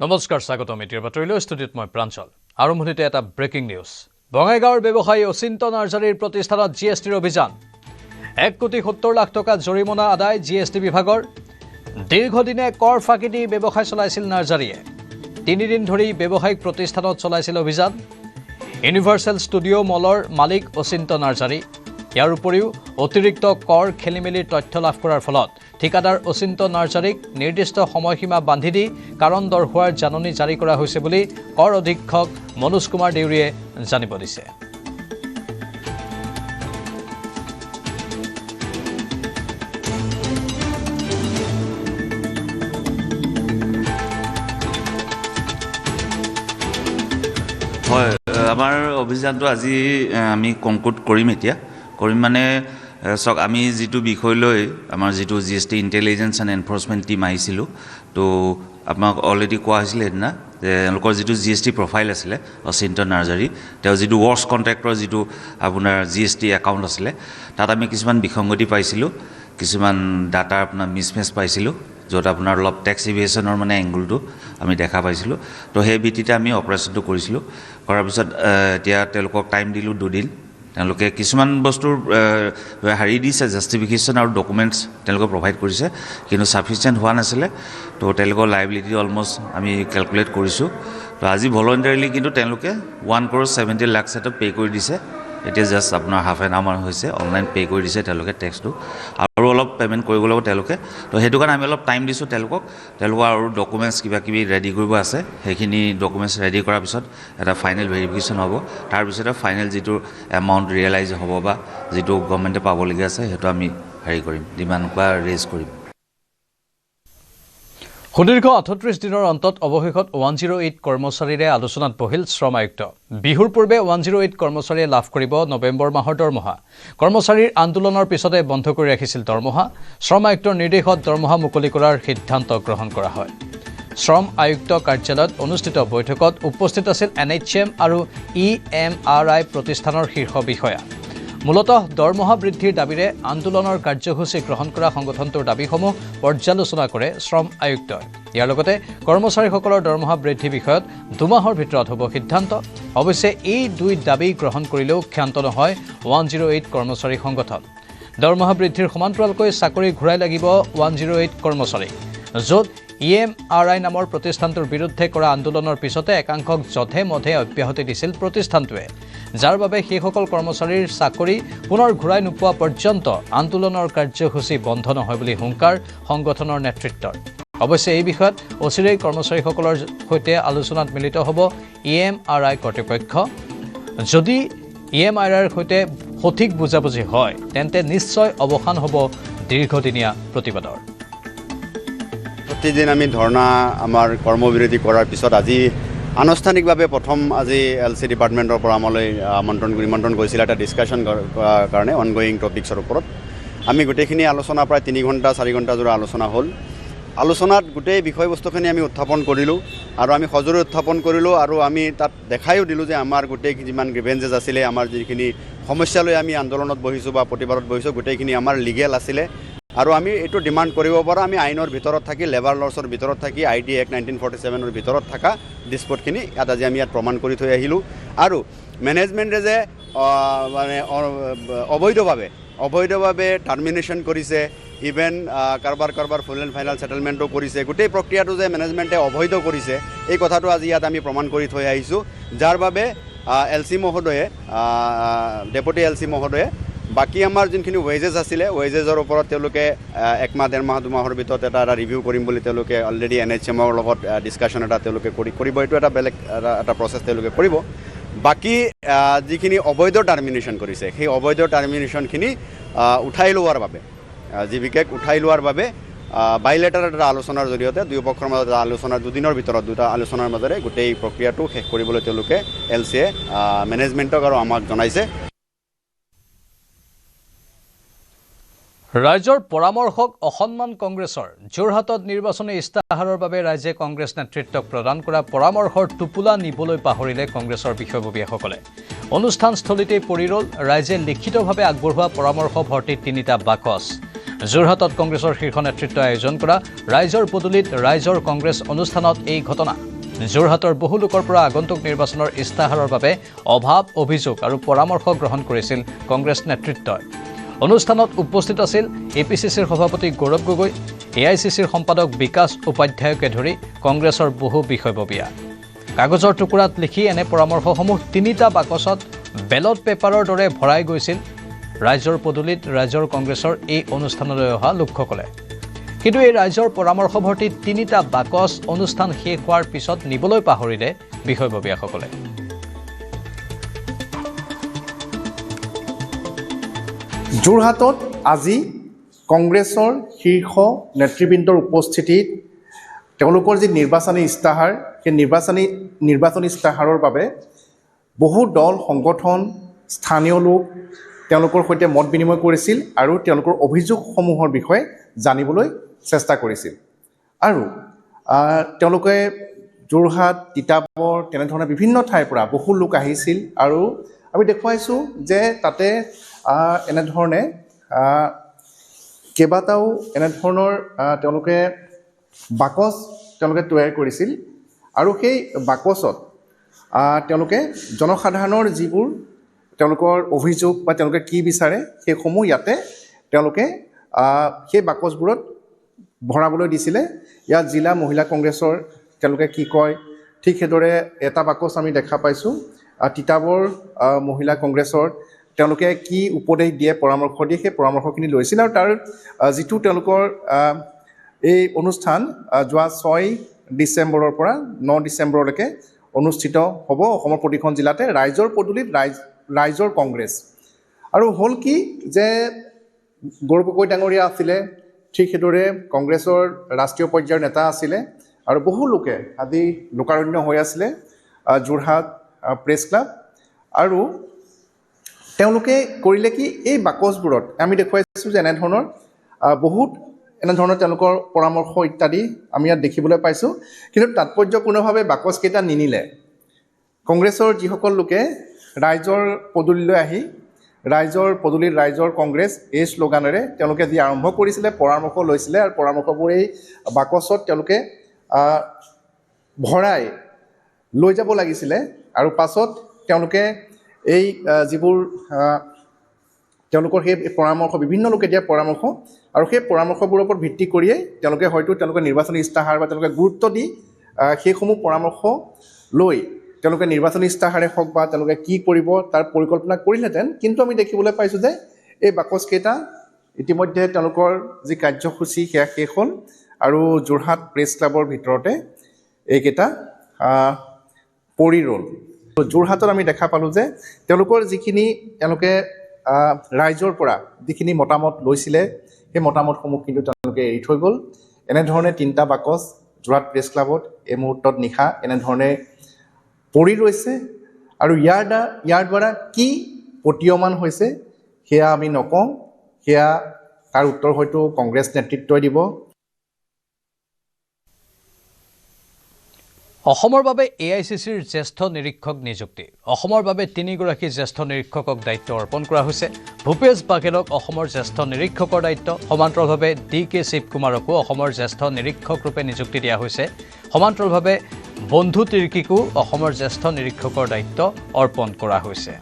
নমস্কাৰ স্বাগতম এতিয়াৰ বাতৰিলৈ ষ্টুডিঅ'ত মই প্ৰাঞ্চল আৰম্ভণিতে এটা ব্ৰেকিং নিউজ বঙাইগাঁৱৰ ব্যৱসায়ী অচিন্ত নাৰ্জাৰীৰ প্ৰতিষ্ঠানত জিএছটিৰ অভিযান 1,70,00,000 টকা জৰিমনা আদায় জিএছটি বিভাগৰ দীৰ্ঘদিনে কৰ ফাঁকি দি ব্যৱসায় চলাইছিল নাৰ্জাৰীয়ে 3 দিন ধৰি ব্যৱসায়িক প্ৰতিষ্ঠানত চলাইছিল অভিযান ইউনিভাৰ্চেল ষ্টুডিঅ' মলৰ মালিক অচিন্ত নাৰ্জাৰী ইয়াৰ উপৰিও অতিৰিক্ত কৰ খেলিমেলিৰ তথ্য লাভ কৰাৰ ফলত ঠিকাদাৰ অচিন্ত নাৰ্জাৰীক নিৰ্দিষ্ট সময়সীমা বান্ধি দি কাৰণ দৰ্শোৱাৰ জাননী জাৰি কৰা হৈছে বুলি কৰ অধীক্ষক মনোজ কুমাৰ দেউৰীয়ে জানিব দিছে হয় আমাৰ অভিযানটো আজি আমি কনক্লুড কৰিম এতিয়া কৰিম মানে সক আমি যেটো বিষয় লৈ আমাৰ যেটো GST intelligence and enforcement team আহিছিল তো আপোনাক অলৰেডি কোৱা হৈছিল না যে লোকৰ যেটো জিএসটি প্ৰফাইল আছিল অচিন্ত নাৰ্জাৰী তেওঁ যেটো ওয়াৰ্কস কন্ট্ৰাক্টৰ যেটো আপোনাৰ জিএসটি একাউন্ট আছিল তাত আমি কিছুমান বিসংগতি পাইছিল কিছুমান ডাটা আপোনাৰ মিসম্যাচ পাইছিল যত আপোনাৰ অলপ ট্যাক্স ইভেশনৰ মানে এংগলটো আমি দেখা পাইছিল তো সেই ভিত্তিতে আমি অপাৰেশনটো কৰিছিল কৰাৰ পিছত এতিয়া তেওঁলোকক টাইম দিলো 2 দিন তেওঁলোকে কিছুমান বস্তুৰ হাৰি দিছে জাস্টিফিকেশন আৰু ডকুমেন্টস তেওঁলোকে প্ৰভাইড কৰিছে কিন্তু সাফিসিয়েন্ট হোৱা নাছিল তো তেওঁলোকৰ লায়াবিলিটি অলমোস্ট আমি ক্যালকুলেট কৰিছো তো আজি ভলান্টাৰিলি কিন্তু তেওঁলোকে 1,70,00,000 এটা পে কৰি দিছে এতিয়া জাস্ট আপোনাৰ হাফ এন আৱাৰ হৈছে অনলাইন পে কৰি দিছে তেওঁলোকে ট্যাক্সটো আৰু অলপ পেমেন্ট কৰিব লাগিব তেওঁলোকে তো হেতু কাৰণে আমি অলপ টাইম দিছো তেওঁলোকক আৰু ডকুমেন্টস কিবা কিবি ৰেডি কৰিব আছে সেইখিনি ডকুমেন্টস ৰেডি কৰাৰ পিছত এটা ফাইনেল ভেৰিফিকেশন হ'ব তাৰ পিছত ফাইনেল যেটো এমাউন্ট ৰিয়েলাইজ হ'ব বা যেটো গৱৰ্ণমেণ্টে পাবলগীয়া আছে হেতু আমি হেৰি কৰিম ডিমান্ড বা ৰেজ কৰিম সুদীৰ্ঘ 38 দিনৰ অন্তত অৱশেষত 108 কৰ্মচাৰীৰে আলোচনাত বহিল শ্ৰম আয়ুক্ত বিহুৰ পূৰ্বে 108 কৰ্মচাৰীয়ে লাভ কৰিব নৱেম্বৰ মাহৰ দৰমহা কৰ্মচাৰীৰ আন্দোলনৰ পিছতে বন্ধ কৰি ৰাখিছিল দৰমহা শ্ৰম আয়ুক্তৰ নিৰ্দেশত দৰমহা মুকলি কৰাৰ সিদ্ধান্ত গ্ৰহণ কৰা হয় শ্ৰম আয়ুক্ত কাৰ্যালয়ত অনুষ্ঠিত বৈঠকত উপস্থিত আছিল NHM আৰু EMRI প্ৰতিষ্ঠানৰ শীৰ্ষ বিষয়া মূলতঃ দৰমহা বৃদ্ধিৰ দাবীৰে আন্দোলনৰ কাৰ্যসূচী গ্ৰহণ কৰা সংগঠনটোৰ দাবীসমূহ পৰ্যালোচনা কৰে শ্ৰম আয়ুক্তই ইয়াৰ লগতে কৰ্মচাৰীসকলৰ দৰমহা বৃদ্ধি বিষয়ত 2 মাহৰ ভিতৰত হ'ব সিদ্ধান্ত অৱশ্যে এই দুই দাবী গ্ৰহণ কৰিলেও ক্ষান্ত নহয় 108 কৰ্মচাৰী সংগঠন দৰমহা বৃদ্ধিৰ সমান্তৰালকৈ চাকৰি ঘূৰাই লাগিব 108 কৰ্মচাৰী য'ত EMRI নামৰ প্ৰতিষ্ঠানটোৰ বিৰুদ্ধে কৰা আন্দোলনৰ পিছতে একাংশক জধে মধে অব্যাহতি দিছিল প্ৰতিষ্ঠানটোৱে যাৰ বাবে সেইসকল কৰ্মচাৰীৰ চাকৰি পুনৰ ঘূৰাই নোপোৱা পৰ্যন্ত আন্দোলনৰ কাৰ্যসূচী বন্ধ নহয় বুলি হুংকাৰ সংগঠনৰ নেতৃত্বৰ অৱশ্যে এই বিষয়ত অচিৰেই কৰ্মচাৰীসকলৰ সৈতে আলোচনাত মিলিত হ'ব EMRI কৰ্তৃপক্ষ যদি EMRIৰ সৈতে সঠিক বুজাবুজি হয় তেন্তে নিশ্চয় অৱসান হ'ব দীৰ্ঘদিনীয়া প্ৰতিবাদৰ প্ৰতিদিন আমি ধৰ্ণা আমাৰ কৰ্মবিৰতি কৰাৰ পিছত আজি আনুষ্ঠানিকভাৱে প্ৰথম আজি LC ডিপাৰ্টমেণ্টৰ পৰা আমালৈ নিমন্ত্ৰণ কৰিছিল এটা ডিছকাশ্যন কাৰণে অনগোয়িং টপিকছৰ ওপৰত আমি গোটেইখিনি আলোচনা প্ৰায় 3 ঘণ্টা 4 ঘণ্টা জোৰা আলোচনা হ'ল আলোচনাত গোটেই বিষয়বস্তুখিনি আমি উত্থাপন কৰিলোঁ আৰু আমি সজোৰে উত্থাপন কৰিলোঁ আৰু আমি তাত দেখাইও দিলোঁ যে আমাৰ গোটেই যিমান গ্ৰিভেঞ্চেছ আছিলে আমাৰ যিখিনি সমস্যা লৈ আমি আন্দোলনত বহিছোঁ বা প্ৰতিবাদত বহিছোঁ গোটেইখিনি আমাৰ লিগেল আছিলে আৰু আমি এটো ডিমান্ড কৰিব পাৰো আমি আইনৰ ভিতৰত থাকি লেবাৰ লছৰ ভিতৰত থাকি ID Act 1947 ৰ ভিতৰত থাকা ডিসপুটখিনি ইয়াত আজি আমি ইয়াত প্ৰমাণ কৰি থৈ আহিলো আৰু ম্যানেজমেন্টে যে মানে অবৈধভাৱে টাৰ্মিনেশন কৰিছে ইভেন কাৰবাৰ ফুল এণ্ড ফাইনাল সেটেলমেন্টও কৰিছে গোটেই প্ৰক্ৰিয়াটো যে ম্যানেজমেন্টে অবৈধ কৰিছে এই কথাটো আজি ইয়াত আমি প্ৰমাণ কৰি থৈ আহিছো যাৰ বাবে LC মহোদয়ে ডেপুটি LC মহোদয়ে বাকি আমাৰ যিখিনি ওয়েজেস আছিলে ওয়েজেসৰ ওপৰত তেওঁলোকে 1 মাহ 1.5 মাহ 2 মাহৰ ভিতৰত এটা ৰিভিউ কৰিম বুলি তেওঁলোকে অলৰেডি NHM ৰ লগত ডিসকাশন এটা তেওঁলোকে কৰিব এটো এটা বেলেগ এটা প্ৰসেস তেওঁলোকে কৰিব বাকি যিখিনি অবৈধ টাৰ্মিনেশন কৰিছে সেই অবৈধ টাৰ্মিনেশনখিনি উঠাই লোৱাৰ বাবে জিবিকেক উঠাই লোৱাৰ বাবে বাইলেটাৰ এটা আলোচনাৰ জৰিয়তে দুই পক্ষৰ মাজত আলোচনাৰ 2 দিনৰ ভিতৰত দুটা আলোচনাৰ মাজেৰে গোটেই প্ৰক্ৰিয়াটো শেষ কৰিবলৈ তেওঁলোকে LC মেনেজমেন্টক আৰু আমাক জনাইছে ৰাজ্যৰ পৰামৰ্শক অসন্মান কংগ্ৰেছৰ যোৰহাটত নিৰ্বাচনী ইস্তাহাৰৰ বাবে ৰাজ্যে কংগ্ৰেছ নেতৃত্বক প্ৰদান কৰা পৰামৰ্শৰ টুপুলা নিবলৈ পাহৰিলে কংগ্ৰেছৰ বিষয়ববীয়াসকলে অনুষ্ঠানস্থলীতে পৰি ৰল ৰাজ্যে লিখিতভাৱে আগবঢ়োৱা পৰামৰ্শ ভৰ্তি 3টা বাকচ যোৰহাটত কংগ্ৰেছৰ শীৰ্ষ নেতৃত্বই আয়োজন কৰা ৰাইজৰ পদূলিত ৰাইজৰ কংগ্ৰেছ অনুষ্ঠানত এই ঘটনা যোৰহাটৰ বহু লোকৰ পৰা আগন্তুক নিৰ্বাচনৰ ইস্তাহাৰৰ বাবে অভাৱ অভিযোগ আৰু পৰামৰ্শ গ্ৰহণ কৰিছিল কংগ্ৰেছ নেতৃত্বই অনুষ্ঠানত উপস্থিত আছিল এপিচিচিৰ সভাপতি গৌৰৱ গগৈ এআইচিচিৰ সম্পাদক বিকাশ উপাধ্যায়কে ধৰি কংগ্ৰেছৰ বহু বিষয়ববীয়া কাগজৰ টুকুৰাত লিখি এনে পৰামৰ্শসমূহ 3টা বাকচত বেলট পেপাৰৰ দৰে ভৰাই গৈছিল ৰাইজৰ পদূলিত ৰাইজৰ কংগ্ৰেছৰ এই অনুষ্ঠানলৈ অহা লোকসকলে কিন্তু এই ৰাইজৰ পৰামৰ্শ ভৰ্তি 3টা বাকচ অনুষ্ঠান শেষ হোৱাৰ পিছত নিবলৈ পাহৰিলে বিষয়ববীয়াসকলে যোৰহাটত আজি কংগ্ৰেছৰ শীৰ্ষ নেতৃবৃন্দৰ উপস্থিতিত তেওঁলোকৰ যি নিৰ্বাচনী ইস্তাহাৰ সেই নিৰ্বাচনী ইস্তাহাৰৰ বাবে বহু দল সংগঠন স্থানীয় লোক তেওঁলোকৰ সৈতে মত বিনিময় কৰিছিল আৰু তেওঁলোকৰ অভিযোগসমূহৰ বিষয়ে জানিবলৈ চেষ্টা কৰিছিল আৰু তেওঁলোকে যোৰহাট তিতাবৰ তেনেধৰণৰ বিভিন্ন ঠাইৰ পৰা বহু লোক আহিছিল আৰু আমি দেখুৱাইছোঁ যে তাতে এনেধৰণে কেইবাটাও এনেধৰণৰ তেওঁলোকে বাকচ তেওঁলোকে তৈয়াৰ কৰিছিল আৰু সেই বাকচত তেওঁলোকে জনসাধাৰণৰ যিবোৰ তেওঁলোকৰ অভিযোগ বা তেওঁলোকে কি বিচাৰে সেইসমূহ ইয়াতে তেওঁলোকে সেই বাকচবোৰত ভৰাবলৈ দিছিলে ইয়াত জিলা মহিলা কংগ্ৰেছৰ তেওঁলোকে কি কয় ঠিক সেইদৰে এটা বাকচ আমি দেখা পাইছোঁ তিতাবৰ মহিলা কংগ্ৰেছৰ তেওঁলোকে কি উপদেশ দিয়ে পৰামৰ্শ দিয়ে সেই পৰামৰ্শখিনি লৈছিল আৰু তাৰ যিটো তেওঁলোকৰ এই অনুষ্ঠান যোৱা 6 ডিচেম্বৰৰ পৰা 9 ডিচেম্বৰলৈকে অনুষ্ঠিত হ'ব অসমৰ প্ৰতিখন জিলাতে ৰাইজৰ পদূলিত ৰাইজৰ কংগ্ৰেছ আৰু হ'ল কি যে গৌৰৱ গগৈ ডাঙৰীয়া আছিলে ঠিক সেইদৰে কংগ্ৰেছৰ ৰাষ্ট্ৰীয় পৰ্যায়ৰ নেতা আছিলে আৰু বহু লোকে আজি লোকাৰণ্য হৈ আছিলে যোৰহাট প্ৰেছ ক্লাব আৰু তেওঁলোকে কৰিলে কি এই বাকচবোৰত আমি দেখুৱাইছোঁ যে এনেধৰণৰ বহুত এনেধৰণৰ তেওঁলোকৰ পৰামৰ্শ ইত্যাদি আমি ইয়াত দেখিবলৈ পাইছোঁ কিন্তু তাৎপৰ্যপূৰ্ণভাৱে বাকচকেইটা নিনিলে কংগ্ৰেছৰ যিসকল লোকে ৰাইজৰ পদূলিলৈ আহি ৰাইজৰ পদূলিত ৰাইজৰ কংগ্ৰেছ এই শ্লোগানেৰে তেওঁলোকে যি আৰম্ভ কৰিছিলে পৰামৰ্শ লৈছিলে আৰু পৰামৰ্শবোৰ এই বাকচত তেওঁলোকে ভৰাই লৈ যাব লাগিছিলে আৰু পাছত তেওঁলোকে এই যিবোৰ তেওঁলোকৰ সেই পৰামৰ্শ বিভিন্ন লোকে দিয়া পৰামৰ্শ আৰু সেই পৰামৰ্শবোৰৰ ওপৰত ভিত্তি কৰিয়েই তেওঁলোকে হয়তো তেওঁলোকে নিৰ্বাচনী ইস্তাহাৰ বা তেওঁলোকে গুৰুত্ব দি সেইসমূহ পৰামৰ্শ লৈ তেওঁলোকে নিৰ্বাচনী ইস্তাহাৰে হওক বা তেওঁলোকে কি কৰিব তাৰ পৰিকল্পনা কৰিলেহেঁতেন কিন্তু আমি দেখিবলৈ পাইছোঁ যে এই বাকচকেইটা ইতিমধ্যে তেওঁলোকৰ যি কাৰ্যসূচী সেয়া শেষ হ'ল আৰু যোৰহাট প্ৰেছ ক্লাবৰ ভিতৰতে এইকেইটা পৰি ৰ'ল যোৰহাটত আমি দেখা পালোঁ যে তেওঁলোকৰ যিখিনি তেওঁলোকে ৰাইজৰ পৰা যিখিনি মতামত লৈছিলে সেই মতামতসমূহ কিন্তু তেওঁলোকে এৰি থৈ গ'ল এনেধৰণে 3টা বাকচ যোৰহাট প্ৰেছ ক্লাবত এই মুহূৰ্তত নিশা এনেধৰণে পৰি ৰৈছে আৰু ইয়াৰ দ্বাৰা কি প্ৰতীয়মান হৈছে সেয়া আমি নকওঁ সেয়া তাৰ উত্তৰ হয়তো কংগ্ৰেছ নেতৃত্বই দিব অসমৰ বাবে এআইচিচিৰ জ্যেষ্ঠ নিৰীক্ষক নিযুক্তি অসমৰ বাবে 3গৰাকী জ্যেষ্ঠ নিৰীক্ষকক দায়িত্ব অৰ্পণ কৰা হৈছে ভূপেশ বাঘেলক অসমৰ জ্যেষ্ঠ নিৰীক্ষকৰ দায়িত্ব সমান্তৰালভাৱে DK শিৱকুমাৰকো অসমৰ জ্যেষ্ঠ নিৰীক্ষক ৰূপে নিযুক্তি দিয়া হৈছে সমান্তৰালভাৱে বন্ধু তিৰ্কীকো অসমৰ জ্যেষ্ঠ নিৰীক্ষকৰ দায়িত্ব অৰ্পণ কৰা হৈছে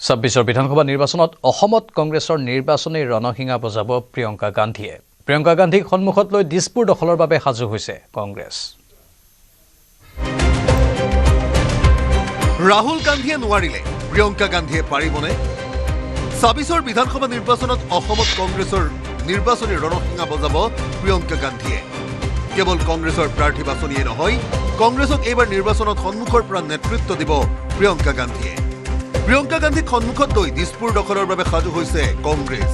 26 বিধানসভা নিৰ্বাচনত অসমত কংগ্ৰেছৰ নিৰ্বাচনী ৰণসিঙা বজাব প্ৰিয়ংকা গান্ধীয়ে প্ৰিয়ংকা গান্ধীক সন্মুখত লৈ দিছপুৰ দখলৰ বাবে সাজু হৈছে কংগ্ৰেছ ৰাহুল গান্ধীয়ে নোৱাৰিলে প্ৰিয়ংকা গান্ধীয়ে পাৰিবনে 26 বিধানসভা নিৰ্বাচনত অসমত কংগ্ৰেছৰ নিৰ্বাচনী ৰণসিঙা বজাব প্ৰিয়ংকা গান্ধীয়ে কেৱল কংগ্ৰেছৰ প্ৰাৰ্থী বাছনিয়ে নহয় কংগ্ৰেছক এইবাৰ নিৰ্বাচনত সন্মুখৰ পৰা নেতৃত্ব দিব প্ৰিয়ংকা গান্ধীয়ে প্ৰিয়ংকা গান্ধীক সন্মুখত লৈ দিছপুৰ দখলৰ বাবে সাজু হৈছে কংগ্ৰেছ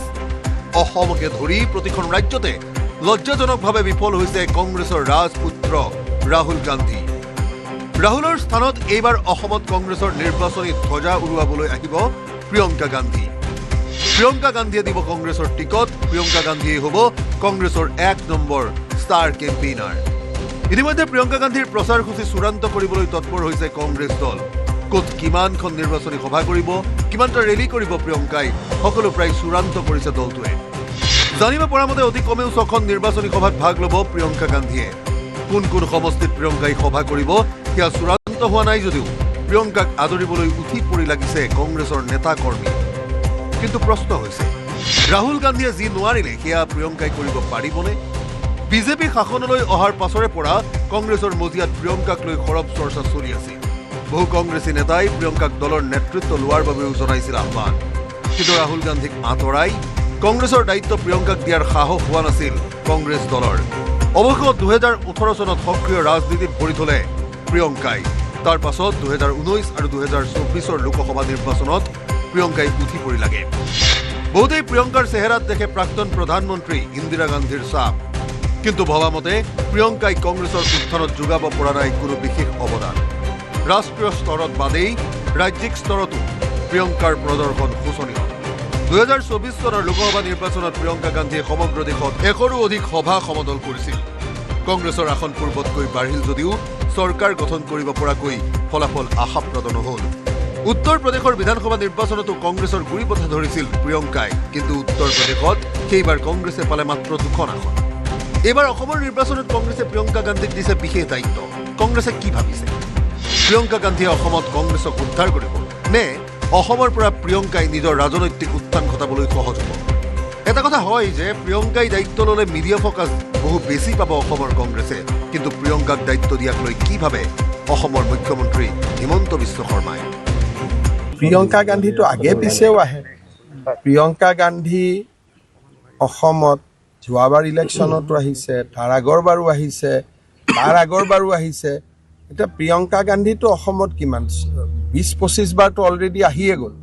অসমকে ধৰি প্ৰতিখন ৰাজ্যতে লজ্জাজনকভাৱে বিফল হৈছে কংগ্ৰেছৰ ৰাজপুত্ৰ ৰাহুল গান্ধী ৰাহুলৰ স্থানত এইবাৰ অসমত কংগ্ৰেছৰ নিৰ্বাচনী ধ্বজা উৰুৱাবলৈ আহিব প্ৰিয়ংকা গান্ধীয়ে দিব কংগ্ৰেছৰ টিকট প্ৰিয়ংকা গান্ধীয়ে হ'ব কংগ্ৰেছৰ 1 নম্বৰ ষ্টাৰ কেম্পেইনাৰ ইতিমধ্যে প্ৰিয়ংকা গান্ধীৰ প্ৰচাৰসূচী চূড়ান্ত কৰিবলৈ তৎপৰ হৈছে কংগ্ৰেছ দল ক'ত কিমানখন নিৰ্বাচনী সভা কৰিব কিমানটা ৰেলী কৰিব প্ৰিয়ংকাই সকলো প্ৰায় চূড়ান্ত কৰিছে দলটোৱে জানিব পৰা মতে অতি কমেও 6খন নিৰ্বাচনী সভাত ভাগ ল'ব প্ৰিয়ংকা গান্ধীয়ে। কোন কোন সমষ্টিত প্ৰিয়ংকাই সভা কৰিব সেয়া চূড়ান্ত হোৱা নাই যদিও প্ৰিয়ংকাক আদৰিবলৈ উঠি পৰি লাগিছে কংগ্ৰেছৰ নেতা কৰ্মী। কিন্তু প্ৰশ্ন হৈছে ৰাহুল গান্ধীয়ে যি নোৱাৰিলে সেয়া প্ৰিয়ংকাই কৰিব পাৰিবনে? বিজেপি শাসনলৈ অহাৰ পাছৰে পৰা কংগ্ৰেছৰ মজিয়াত প্ৰিয়ংকাক লৈ সৰব চৰ্চা চলি আছিল। বহু কংগ্ৰেছী নেতাই প্ৰিয়ংকাক দলৰ নেতৃত্ব লোৱাৰ বাবেও জনাইছিল আহ্বান। কিন্তু ৰাহুল গান্ধীক আঁতৰাই কংগ্ৰেছৰ দায়িত্ব প্ৰিয়ংকাক দিয়াৰ সাহস হোৱা নাছিল কংগ্ৰেছ দলৰ। অৱশেষত 2018 চনত সক্ৰিয় ৰাজনীতিত ভৰি থলে প্ৰিয়ংকাই। তাৰ পাছত 2019 আৰু 2024 লোকসভা নিৰ্বাচনত প্ৰিয়ংকাই উঠি পৰি লাগে। বহুতেই প্ৰিয়ংকাৰ চেহেৰাত দেখে প্ৰাক্তন প্ৰধানমন্ত্ৰী ইন্দিৰা গান্ধীৰ ছাপ। কিন্তু ভবামতে প্ৰিয়ংকাই কংগ্ৰেছৰ উত্থানত যোগাব পৰা নাই কোনো বিশেষ অৱদান। ৰাষ্ট্ৰীয় স্তৰত বাদেই ৰাজ্যিক স্তৰতো প্ৰিয়ংকাৰ প্ৰদৰ্শন শোচনীয়। 2024 চনৰ লোকসভা নিৰ্বাচনত প্ৰিয়ংকা গান্ধীয়ে সমগ্ৰ দেশত 100ৰো অধিক সভা সমদল কৰিছিল। কংগ্ৰেছৰ আসন পূৰ্বতকৈ বাঢ়িল যদিও চৰকাৰ গঠন কৰিব পৰাকৈ ফলাফল আশাপ্ৰদ নহল। উত্তৰ প্ৰদেশৰ বিধানসভা নিৰ্বাচনতো কংগ্ৰেছৰ গুৰি পথা ধৰিছিল প্ৰিয়ংকাই। কিন্তু উত্তৰ প্ৰদেশত সেইবাৰ কংগ্ৰেছে পালে মাত্ৰ 2খন আসন। এইবাৰ অসমৰ নিৰ্বাচনত কংগ্ৰেছে প্ৰিয়ংকা গান্ধীক দিছে বিশেষ দায়িত্ব। কংগ্ৰেছে কি ভাবিছে? প্ৰিয়ংকা গান্ধীয়ে অসমত কংগ্ৰেছক উদ্ধাৰ কৰিব নে অসমৰ পৰা প্ৰিয়ংকাই নিজৰ ৰাজনৈতিক উত্থান ঘটাবলৈ সহজ হ'ব? এটা কথা হয় যে প্ৰিয়ংকাই দায়িত্ব ল'লে মিডিয়া ফকাছ বহু বেছি পাব অসমৰ কংগ্ৰেছে। কিন্তু প্ৰিয়ংকাক দায়িত্ব দিয়াক লৈ কি ভাবে অসমৰ মুখ্যমন্ত্ৰী হিমন্ত বিশ্ব শৰ্মাই? প্ৰিয়ংকা গান্ধীটো আগে পিছেও আহে। প্ৰিয়ংকা গান্ধী অসমত যোৱাবাৰ ইলেকশ্যনতো আহিছে, তাৰ আগৰবাৰো আহিছে, তাৰ আগৰবাৰো আহিছে। এতিয়া প্ৰিয়ংকা গান্ধীটো অসমত কিমান 20-25 বাৰটো অলৰেডি আহিয়ে গ'ল।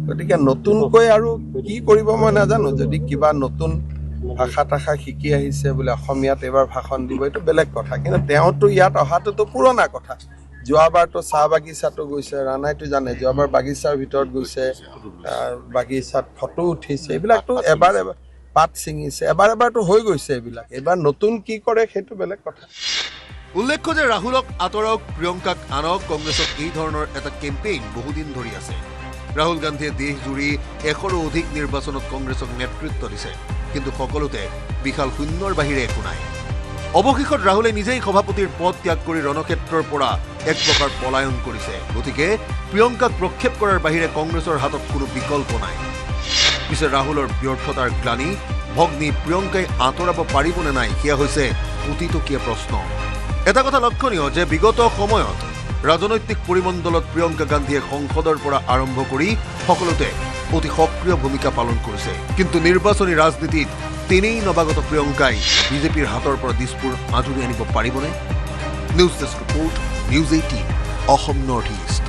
গতিকে নতুনকৈ আৰু কি কৰিব মই নাজানো। যদি কিবা নতুন ভাষা শিকি আহিছে বোলে অসমীয়াত এইবাৰ ভাষণ দিব, এইটো বেলেগ কথা। কিন্তু তেওঁতো ইয়াত অহাটোতো পুৰণা কথা। যোৱাবাৰতো চাহ বাগিচাতো গৈছে, ৰাণাইতো জানে যোৱাবাৰ বাগিচাৰ ভিতৰত গৈছে, বাগিচাত ফটো উঠিছে। এইবিলাকতো এবাৰ পাত ছিঙিছে, এবাৰতো হৈ গৈছে এইবিলাক। এইবাৰ নতুন কি কৰে সেইটো বেলেগ কথা। উল্লেখ্য যে ৰাহুলক আঁতৰাওক, প্ৰিয়ংকাক আনক, কংগ্ৰেছক এই ধৰণৰ এটা কেম্পেইন বহুদিন ধৰি আছে। ৰাহুল গান্ধীয়ে দেশজুৰি 100ৰো অধিক নিৰ্বাচনত কংগ্ৰেছক নেতৃত্ব দিছে। কিন্তু সকলোতে বিশাল শূন্যৰ বাহিৰে একো নাই। অৱশেষত ৰাহুলে নিজেই সভাপতিৰ পদ ত্যাগ কৰি ৰণক্ষেত্ৰৰ পৰা এক প্ৰকাৰ পলায়ন কৰিছে। গতিকে প্ৰিয়ংকাক প্ৰক্ষেপ কৰাৰ বাহিৰে কংগ্ৰেছৰ হাতত কোনো বিকল্প নাই। পিছে ৰাহুলৰ ব্যৰ্থতাৰ গ্লানি ভগ্নী প্ৰিয়ংকাই আঁতৰাব পাৰিবনে নাই সেয়া হৈছে অতিতকীয়া প্ৰশ্ন। এটা কথা লক্ষণীয় যে বিগত সময়ত ৰাজনৈতিক পৰিমণ্ডলত প্ৰিয়ংকা গান্ধীয়ে সংসদৰ পৰা আৰম্ভ কৰি সকলোতে অতি সক্ৰিয় ভূমিকা পালন কৰিছে। কিন্তু নিৰ্বাচনী ৰাজনীতিত তেনেই নৱাগত প্ৰিয়ংকাই বিজেপিৰ হাতৰ পৰা দিছপুৰ আঁজুৰি আনিব পাৰিবনে? News desk report, news 18 Assam North east.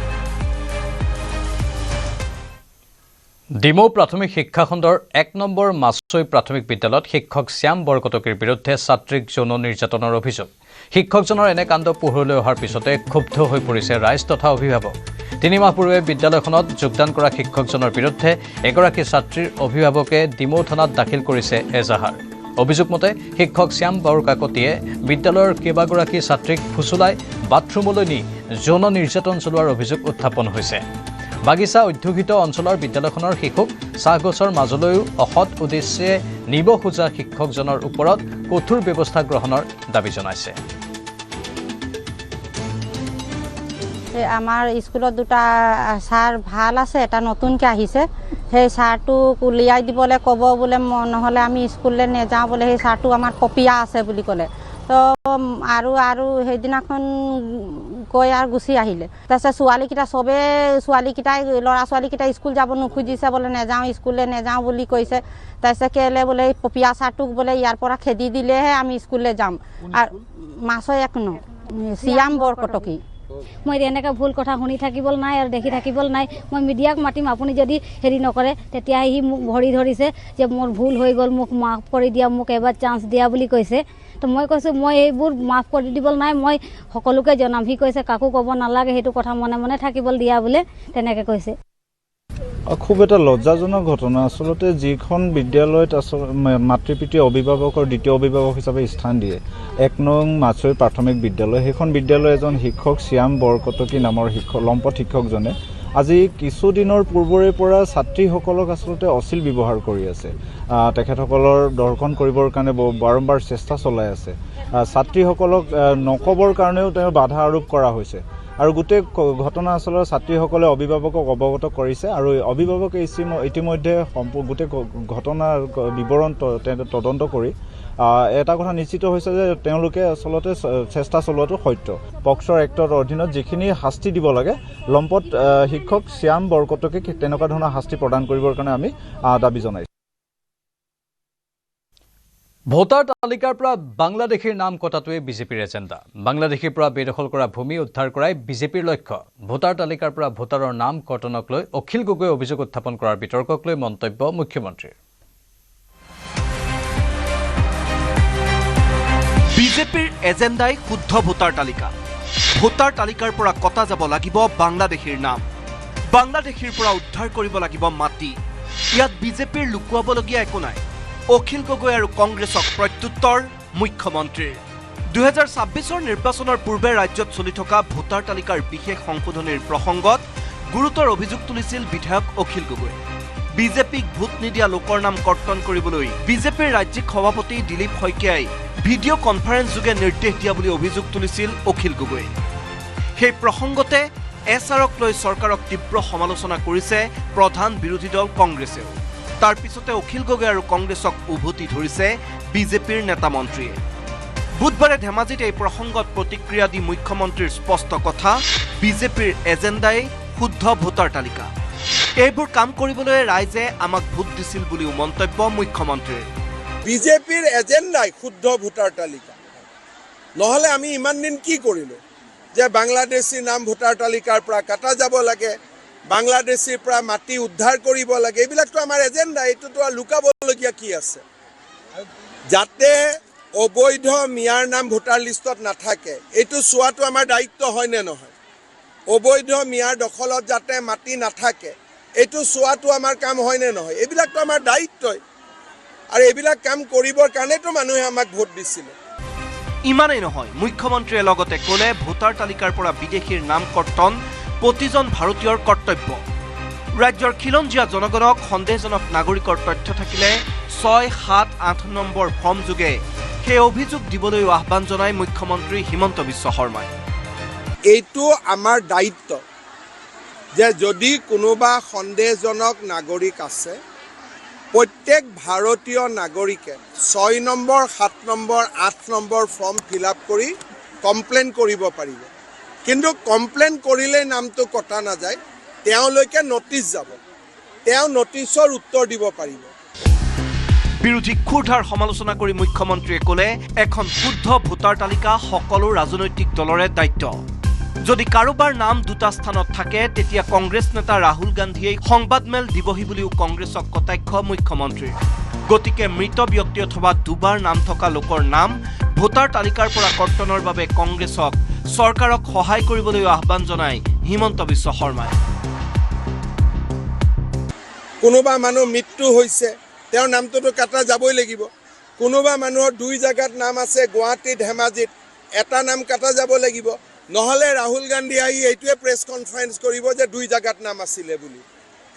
Dimow প্ৰাথমিক শিক্ষা খণ্ডৰ 1 নম্বৰ মাছৈ প্ৰাথমিক বিদ্যালয়ত শিক্ষক শ্যাম বৰকটকীৰ বিৰুদ্ধে ছাত্ৰীক যৌন নিৰ্যাতনৰ অভিযোগ। শিক্ষকজনৰ এনে কাণ্ড পোহৰলৈ অহাৰ পিছতে ক্ষুব্ধ হৈ পৰিছে ৰাইজ তথা অভিভাৱক। 3 মাহ পূৰ্বে বিদ্যালয়খনত যোগদান কৰা শিক্ষকজনৰ বিৰুদ্ধে এগৰাকী ছাত্ৰীৰ অভিভাৱকে ডিমৌ থানাত দাখিল কৰিছে এজাহাৰ। অভিযোগ মতে শিক্ষক শ্যাম বৰকাকতীয়ে বিদ্যালয়ৰ কেইবাগৰাকী ছাত্ৰীক ফুচুলাই বাথৰুমলৈ নি যৌন নিৰ্যাতন চলোৱাৰ অভিযোগ উত্থাপন হৈছে। বাগিচা অধ্যুষিত অঞ্চলৰ বিদ্যালয়খনৰ শিশুক চাহগছৰ মাজলৈও অসৎ উদ্দেশ্যে নিব খোজা শিক্ষকজনৰ ওপৰত কঠোৰ ব্যৱস্থা গ্ৰহণৰ দাবী জনাইছে। আমাৰ স্কুলত 2টা ছাৰ ভাল আছে, এটা নতুনকৈ আহিছে। সেই ছাৰটোক উলিয়াই দিবলৈ ক'ব বোলে, নহ'লে আমি স্কুললৈ নাযাওঁ বোলে। সেই ছাৰটো আমাৰ কপিয়া আছে বুলি ক'লে। তো আৰু সেইদিনাখন কৈ আৰু গুচি আহিলে। তাৰপিছত ছোৱালীকেইটাই ল'ৰা ছোৱালীকেইটাই স্কুল যাব নোখোজিছে বোলে, নাযাওঁ স্কুললৈ নাযাওঁ বুলি কৈছে। তাৰপিছত কেলে বোলে পপিয়া ছাৰটোক বোলে ইয়াৰ পৰা খেদি দিলেহে আমি স্কুললৈ যাম। আৰু মাছৰ 1 ন শ্যাম বৰকটকী। মই এনেকৈ ভুল কথা শুনি থাকিবলৈ নাই আৰু দেখি থাকিবলৈ নাই। মই মিডিয়াক মাতিম, আপুনি যদি হেৰি নকৰে তেতিয়া সি মোক ভৰি ধৰিছে যে মোৰ ভুল হৈ গ'ল, মোক মাফ কৰি দিয়া, মোক এবাৰ চান্স দিয়া বুলি কৈছে। তো মই কৈছোঁ মই এইবোৰ মাফ কৰি দিবলৈ নাই, মই সকলোকে জনাম। সি কৈছে কাকো ক'ব নালাগে, সেইটো কথা মনে মনে থাকিবলৈ দিয়া বোলে, তেনেকৈ কৈছে। খুব এটা লজ্জাজনক ঘটনা। আচলতে যিখন বিদ্যালয়ত মাতৃ পিতৃ অভিভাৱকৰ দ্বিতীয় অভিভাৱক হিচাপে স্থান দিয়ে 1 নং মাছৈ প্ৰাথমিক বিদ্যালয়, সেইখন বিদ্যালয় এজন শিক্ষক শ্যাম বৰকটকী নামৰ লম্পট শিক্ষকজনে আজি কিছুদিনৰ পূৰ্বৰে পৰা ছাত্ৰীসকলক আচলতে অশ্লীল ব্যৱহাৰ কৰি আছে। তেখেতসকলৰ দৰ্শন কৰিবৰ কাৰণে বাৰম্বাৰ চেষ্টা চলাই আছে। ছাত্ৰীসকলক নকবৰ কাৰণেও তেওঁ বাধা আৰোপ কৰা হৈছে আৰু গোটেই ঘটনা আচলতে ছাত্ৰীসকলে অভিভাৱকক অৱগত কৰিছে আৰু অভিভাৱকে ইতিমধ্যে গোটেই ঘটনাৰ বিৱৰণ তদন্ত কৰি এটা কথা নিশ্চিত হৈছে যে তেওঁলোকে আচলতে চেষ্টা চলোৱাটো সত্য। পক্সৰ এক্টৰ অধীনত যিখিনি শাস্তি দিব লাগে লম্পট শিক্ষক শ্যাম বৰকটকে তেনেকুৱা ধৰণৰ শাস্তি প্ৰদান কৰিবৰ কাৰণে আমি দাবী জনাইছোঁ। ভোটাৰ তালিকাৰ পৰা বাংলাদেশীৰ নাম কটাটোৱে বিজেপিৰ এজেণ্ডা। বাংলাদেশীৰ পৰা বেদখল কৰা ভূমি উদ্ধাৰ কৰাই বিজেপিৰ লক্ষ্য। ভোটাৰ তালিকাৰ পৰা ভোটাৰৰ নাম কৰ্তনক লৈ অখিল গগৈয়ে অভিযোগ উত্থাপন কৰাৰ বিতৰ্কক লৈ মন্তব্য মুখ্যমন্ত্ৰীৰ। বিজেপিৰ এজেণ্ডাই শুদ্ধ ভোটাৰ তালিকা। ভোটাৰ তালিকাৰ পৰা কটা যাব লাগিব বাংলাদেশীৰ নাম। বাংলাদেশীৰ পৰা উদ্ধাৰ কৰিব লাগিব মাটি। ইয়াত বিজেপিৰ লুকুৱাবলগীয়া একো নাই। অখিল গগৈ আৰু কংগ্ৰেছক প্ৰত্যুত্তৰ মুখ্যমন্ত্ৰীৰ। 2026 নিৰ্বাচনৰ পূৰ্বে ৰাজ্যত চলি থকা ভোটাৰ তালিকাৰ বিশেষ সংশোধনীৰ প্ৰসংগত গুৰুতৰ অভিযোগ তুলিছিল বিধায়ক অখিল গগৈ। বিজেপিক ভোট নিদিয়া লোকৰ নাম কৰ্তন কৰিবলৈ বিজেপিৰ ৰাজ্যিক সভাপতি দিলীপ শইকীয়াই ভিডিঅ' কনফাৰেন্স যোগে নিৰ্দেশ দিয়া বুলি অভিযোগ তুলিছিল অখিল গগৈ। সেই প্ৰসংগতে এছআৰক লৈ চৰকাৰক তীব্ৰ সমালোচনা কৰিছে প্ৰধান বিৰোধী দল কংগ্ৰেছেও। তাৰ পিছতে অখিল গগৈ আৰু কংগ্ৰেছক উভতি ধৰিছে বিজেপিৰ নেতা মন্ত্ৰীয়ে। বুধবাৰে ধেমাজিত এই প্ৰসংগত প্ৰতিক্ৰিয়া দি মুখ্যমন্ত্ৰীৰ স্পষ্ট কথা, বিজেপিৰ এজেণ্ডাই শুদ্ধ ভোটাৰ তালিকা। এইবোৰ কাম কৰিবলৈ ৰাইজে আমাক ভোট দিছিল বুলিও মন্তব্য মুখ্যমন্ত্ৰীৰ। বিজেপিৰ এজেণ্ডাই শুদ্ধ ভোটাৰ তালিকা। নহ'লে আমি ইমান দিন কি কৰিলোঁ যে বাংলাদেশী নাম ভোটাৰ তালিকাৰ পৰা কাটা যাব লাগে, বাংলাদেশীৰ পৰা মাটি উদ্ধাৰ কৰিব লাগে, এইবিলাকতো আমাৰ এজেণ্ডা। এইটোতো আৰু লুকাবলগীয়া কি আছে? যাতে অবৈধ মিয়াৰ নাম ভোটাৰ লিষ্টত নাথাকে এইটো চোৱাটো আমাৰ দায়িত্ব হয় নে নহয়? অবৈধ মিয়াৰ দখলত যাতে মাটি নাথাকে এইটো চোৱাটো আমাৰ কাম হয় নে নহয়? এইবিলাকতো আমাৰ দায়িত্বই আৰু এইবিলাক কাম কৰিবৰ কাৰণেতো মানুহে আমাক ভোট দিছিলে। ইমানেই নহয়, মুখ্যমন্ত্ৰীয়ে লগতে ক'লে ভোটাৰ তালিকাৰ পৰা বিদেশীৰ নাম কৰ্তন প্ৰতিজন ভাৰতীয়ৰ কৰ্তব্য। ৰাজ্যৰ খিলঞ্জীয়া জনগণক সন্দেহজনক নাগৰিকৰ তথ্য থাকিলে 678 নম্বৰ ফৰ্ম যোগে সেই অভিযোগ দিবলৈও আহ্বান জনায় মুখ্যমন্ত্ৰী হিমন্ত বিশ্ব শৰ্মাই। এইটো আমাৰ দায়িত্ব যে যদি কোনোবা সন্দেহজনক নাগৰিক আছে প্ৰত্যেক ভাৰতীয় নাগৰিকে 6 number, 7 number, 8 number form fill up কৰি কমপ্লেইন কৰিব পাৰিব। কিন্তু কমপ্লেইন কৰিলে নামটো কটা নাযায়, তেওঁলৈকে নটিচ যাব, তেওঁ নটিচৰ উত্তৰ দিব পাৰিব। বিৰোধীক ক্ষুৰধাৰ সমালোচনা কৰি মুখ্যমন্ত্ৰীয়ে ক'লে এখন শুদ্ধ ভোটাৰ তালিকা সকলো ৰাজনৈতিক দলৰে দায়িত্ব। যদি কাৰোবাৰ নাম দুটা স্থানত থাকে তেতিয়া কংগ্ৰেছ নেতা ৰাহুল গান্ধীয়ে সংবাদমেল দিবহি বুলিও কংগ্ৰেছক কটাক্ষ মুখ্যমন্ত্ৰীৰ। গতিকে মৃত ব্যক্তি অথবা দুবাৰ নাম থকা লোকৰ নাম ভোটাৰ তালিকাৰ পৰা কৰ্তনৰ বাবে কংগ্ৰেছক চৰকাৰক সহায় কৰিবলৈ আহ্বান জনায় হিমন্ত বিশ্ব শৰ্মাই। কোনোবা মানুহ মৃত্যু হৈছে, তেওঁৰ নামটোতো কাটা যাবই লাগিব। কোনোবা মানুহৰ 2 জাগাত নাম আছে, গুৱাহাটী, ধেমাজিত, এটা নাম কাটা যাব লাগিব। নহ'লে ৰাহুল গান্ধী আহি এইটোৱে প্ৰেছ কনফাৰেন্স কৰিব যে 2 জাগাত নাম আছিলে বুলি।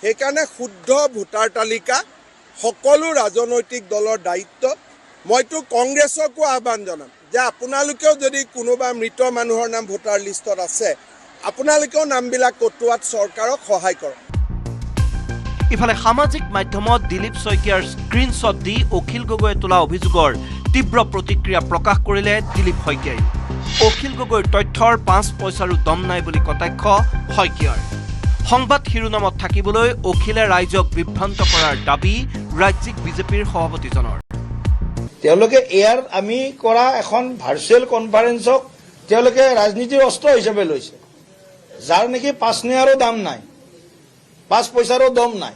সেইকাৰণে শুদ্ধ ভোটাৰ তালিকা সকলো ৰাজনৈতিক দলৰ দায়িত্ব। মইতো কংগ্ৰেছকো আহ্বান জনাম যে আপোনালোকেও যদি কোনোবা মৃত মানুহৰ নাম ভোটাৰ লিষ্টত আছে আপোনালোকেও নামবিলাক কটোৱাত চৰকাৰক সহায় কৰক। ইফালে সামাজিক মাধ্যমত দিলীপ শইকীয়াৰ স্ক্ৰীনশ্বট দি অখিল গগৈয়ে তোলা অভিযোগৰ তীব্ৰ প্ৰতিক্ৰিয়া প্ৰকাশ কৰিলে দিলীপ শইকীয়াই। অখিল গগৈৰ তথ্যৰ 5 পইচাৰো দম নাই বুলি কটাক্ষ শইকীয়াৰ। সংবাদ শিৰোনামত থাকিবলৈ অখিলে ৰাইজক বিভ্ৰান্ত কৰাৰ দাবী ৰাজ্যিক বিজেপিৰ সভাপতিজনৰ। তেওঁলোকে ইয়াৰ আমি কৰা এখন ভাৰ্চুৱেল কনফাৰেন্সক তেওঁলোকে ৰাজনীতিৰ অস্ত্ৰ হিচাপে লৈছে, যাৰ নেকি 5 নিয়াৰো দাম নাই, 5 পইচাৰো দম নাই।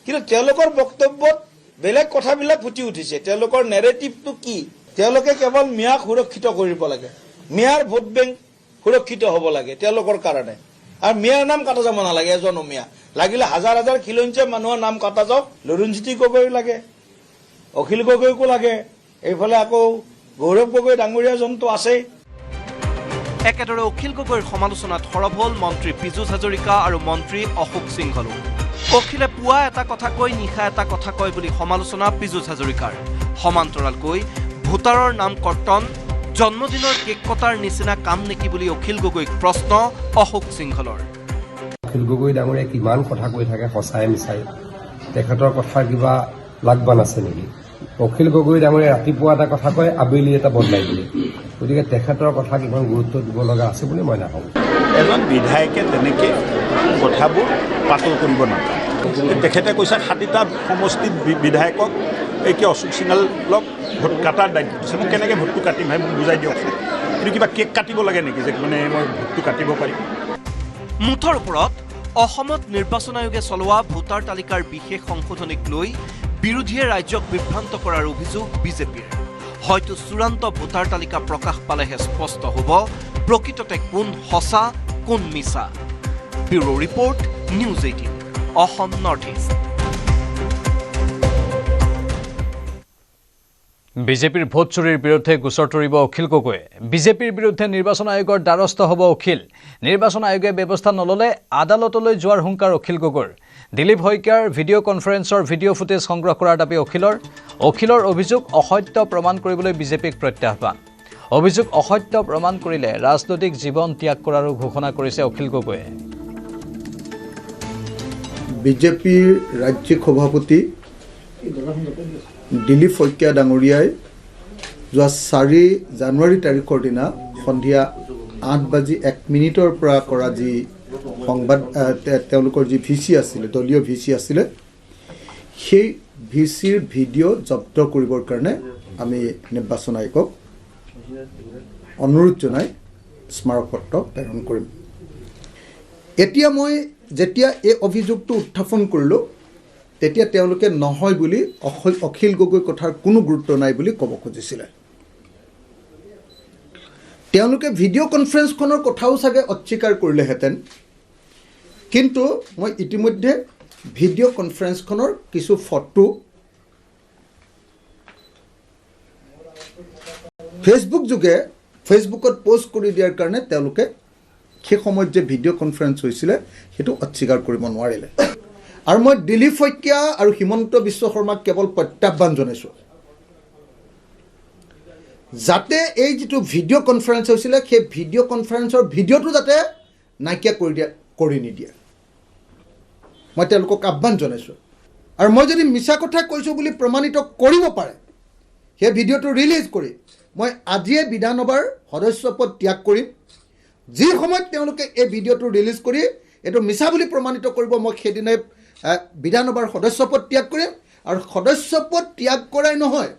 কিন্তু তেওঁলোকৰ বক্তব্যত বেলেগ কথাবিলাক ফুটি উঠিছে। তেওঁলোকৰ নেৰেটিভটো কি? তেওঁলোকে কেৱল মিয়াক সুৰক্ষিত কৰিব লাগে, মিয়াৰ ভোট বেংক সুৰক্ষিত হ'ব লাগে তেওঁলোকৰ কাৰণে, আৰু মিয়াৰ নাম কাটা যাব নালাগে। এজন মিয়া লাগিলে হাজাৰ হাজাৰ খিলঞ্জীয়া মানুহৰ নাম কাটা যাওক, লৰুণজ্যোতি গগৈ লাগে, অখিল গগৈকো লাগে, এইফালে আকৌ গৌৰৱ গগৈ ডাঙৰীয়াজনটো আছেই। একেদৰে অখিল গগৈৰ সমালোচনাত সৰব হ'ল মন্ত্ৰী পীযুষ হাজৰিকা আৰু মন্ত্ৰী অশোক সিংহলো। অখিলে পুৱা এটা কথা কয় নিশা এটা কথা কয় বুলি সমালোচনা পীযুষ হাজৰিকাৰ। সমান্তৰালকৈ ভোটাৰৰ নাম কৰ্তন জন্মদিনৰ কেক কটাৰ নিচিনা কাম নেকি বুলি অখিল গগৈক প্ৰশ্ন অশোক সিংহলৰ। অখিল গগৈ ডাঙৰীয়া কিমান কথা কৈ থাকে সঁচাই মিছাই, তেখেতৰ কথা কিবা লাগবান আছে নেকি? অখিল গগৈ ডাঙৰীয়া ৰাতিপুৱা এটা কথা কয়, আবেলি এটা বদলাই দিয়ে। গতিকে তেখেতৰ কথা কিমান গুৰুত্ব দিব লগা আছে বুলি মই নাভাবোঁ। এজন বিধায়কে তেনেকৈ কথাবোৰ পাতল কৰিব নাপায়। তেখেতে কৈছে 60টা সমষ্টিত বিধায়কক এই কি অশোক সিংহলক ভোট কাটাৰ দায়িত্ব দিছে। মোক কেনেকৈ ভোটটো কাটিম ভাই, মোক বুজাই দিয়কচোন। কিন্তু কিবা কেক কাটিব লাগে নেকি যে মানে মই ভোটটো কাটিব পাৰিম? মুঠৰ ওপৰত অসমত নিৰ্বাচন আয়োগে চলোৱা ভোটাৰ তালিকাৰ বিশেষ সংশোধনীক লৈ বিৰোধীয়ে ৰাজ্যক বিভ্ৰান্ত কৰাৰ অভিযোগ বিজেপিৰ। হয়তো চূড়ান্ত ভোটাৰ তালিকা প্ৰকাশ পালেহে স্পষ্ট হ'ব প্ৰকৃততে কোন সঁচা কোন মিছা। Bureau report, news 18, Assam North east. বিজেপিৰ ভোট চুৰিৰ বিৰুদ্ধে গোচৰ তৰিব অখিল গগৈয়ে। বিজেপিৰ বিৰুদ্ধে নিৰ্বাচন আয়োগৰ দ্বাৰস্থ হ'ব অখিল। নিৰ্বাচন আয়োগে ব্যৱস্থা নল'লে আদালতলৈ যোৱাৰ হুংকাৰ অখিল গগৈৰ। দিলীপ শইকীয়াৰ ভিডিঅ' কনফাৰেন্সৰ ভিডিঅ' ফুটেজ সংগ্ৰহ কৰাৰ দাবী অখিলৰ। অখিলৰ অভিযোগ অসত্য প্ৰমাণ কৰিবলৈ বিজেপিক প্ৰত্যাহ্বান। অভিযোগ অসত্য প্ৰমাণ কৰিলে ৰাজনৈতিক জীৱন ত্যাগ কৰাৰো ঘোষণা কৰিছে অখিল গগৈয়ে। বিজেপিৰ ৰাজ্যিক সভাপতি দিলীপ শইকীয়া ডাঙৰীয়াই যোৱা 4 জানুৱাৰী তাৰিখৰ দিনা সন্ধিয়া 8:01 পৰা কৰা যি সংবাদ তেওঁলোকৰ যি ভিচি আছিলে, দলীয় ভিচি আছিলে, সেই ভিচিৰ ভিডিঅ' জব্দ কৰিবৰ কাৰণে আমি নিৰ্বাচন আয়োগক অনুৰোধ জনাই স্মাৰক পত্ৰ প্ৰেৰণ কৰিম। এতিয়া মই যেতিয়া এই অভিযোগটো উত্থাপন কৰিলোঁ, তেতিয়া তেওঁলোকে নহয় বুলি অখিল গগৈ কথাৰ কোনো গুৰুত্ব নাই বুলি ক'ব খুজিছিলে। তেওঁলোকে ভিডিঅ' কনফাৰেন্সখনৰ কথাও চাগে অস্বীকাৰ কৰিলেহেঁতেন, কিন্তু মই ইতিমধ্যে ভিডিঅ' কনফাৰেন্সখনৰ কিছু ফটো ফেচবুকত পোষ্ট কৰি দিয়াৰ কাৰণে তেওঁলোকে সেই সময়ত যে ভিডিঅ' কনফাৰেন্স হৈছিলে সেইটো অস্বীকাৰ কৰিব নোৱাৰিলে। আৰু মই দিলীপ শইকীয়া আৰু হিমন্ত বিশ্ব শৰ্মাক কেৱল প্ৰত্যাহ্বান জনাইছোঁ, যাতে এই যিটো ভিডিঅ' কনফাৰেন্স হৈছিলে সেই ভিডিঅ' কনফাৰেন্সৰ ভিডিঅ'টো যাতে নাইকিয়া কৰি নিদিয়ে, মই তেওঁলোকক আহ্বান জনাইছোঁ। আৰু মই যদি মিছা কথা কৈছোঁ বুলি প্ৰমাণিত কৰিব পাৰে, সেই ভিডিঅ'টো ৰিলিজ কৰি মই আজিয়ে বিধানসভাৰ সদস্য পদ ত্যাগ কৰিম। যি সময়ত তেওঁলোকে এই ভিডিঅ'টো ৰিলিজ কৰি এইটো মিছা বুলি প্ৰমাণিত কৰিব, মই সেইদিনাই বিধানসভাৰ সদস্য পদ ত্যাগ কৰিম। আৰু সদস্য পদ ত্যাগ কৰাই নহয়,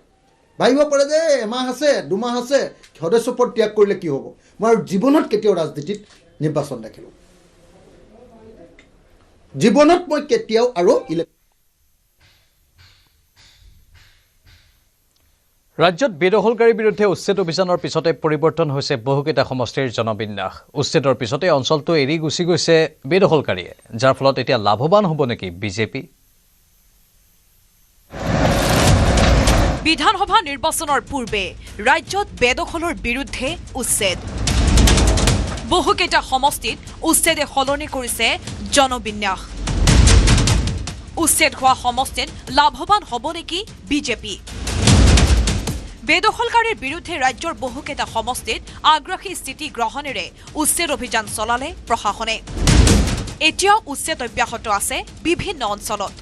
ভাবিব পাৰে যে এমাহ আছে 2 মাহ আছে, সদস্য পদ ত্যাগ কৰিলে কি হ'ব। মই আৰু জীৱনত কেতিয়াও ৰাজনীতিত নিৰ্বাচন দেখিলোঁ, জীৱনত মই কেতিয়াও আৰু ৰাজ্যত বেদখলকাৰীৰ বিৰুদ্ধে উচ্ছেদ অভিযানৰ পিছতে পৰিৱৰ্তন হৈছে বহুকেইটা সমষ্টিৰ জনবিন্যাস। উচ্ছেদৰ পিছতে অঞ্চলটো এৰি গুচি গৈছে বেদখলকাৰীয়ে, যাৰ ফলত এতিয়া লাভৱান হ'ব নেকি বিজেপি? বিধানসভা নিৰ্বাচনৰ পূৰ্বে ৰাজ্যত বেদখলৰ বিৰুদ্ধে উচ্ছেদ। বহুকেইটা সমষ্টিত উচ্ছেদে সলনি কৰিছে জনবিন্যাস। উচ্ছেদ হোৱা সমষ্টিত লাভৱান হ'ব নেকি বিজেপি? বেদখলকাৰীৰ বিৰুদ্ধে ৰাজ্যৰ বহুকেইটা সমষ্টিত আগ্ৰাসী স্থিতি গ্ৰহণেৰে উচ্ছেদ অভিযান চলালে প্ৰশাসনে। এতিয়াও উচ্ছেদ অব্যাহত আছে বিভিন্ন অঞ্চলত।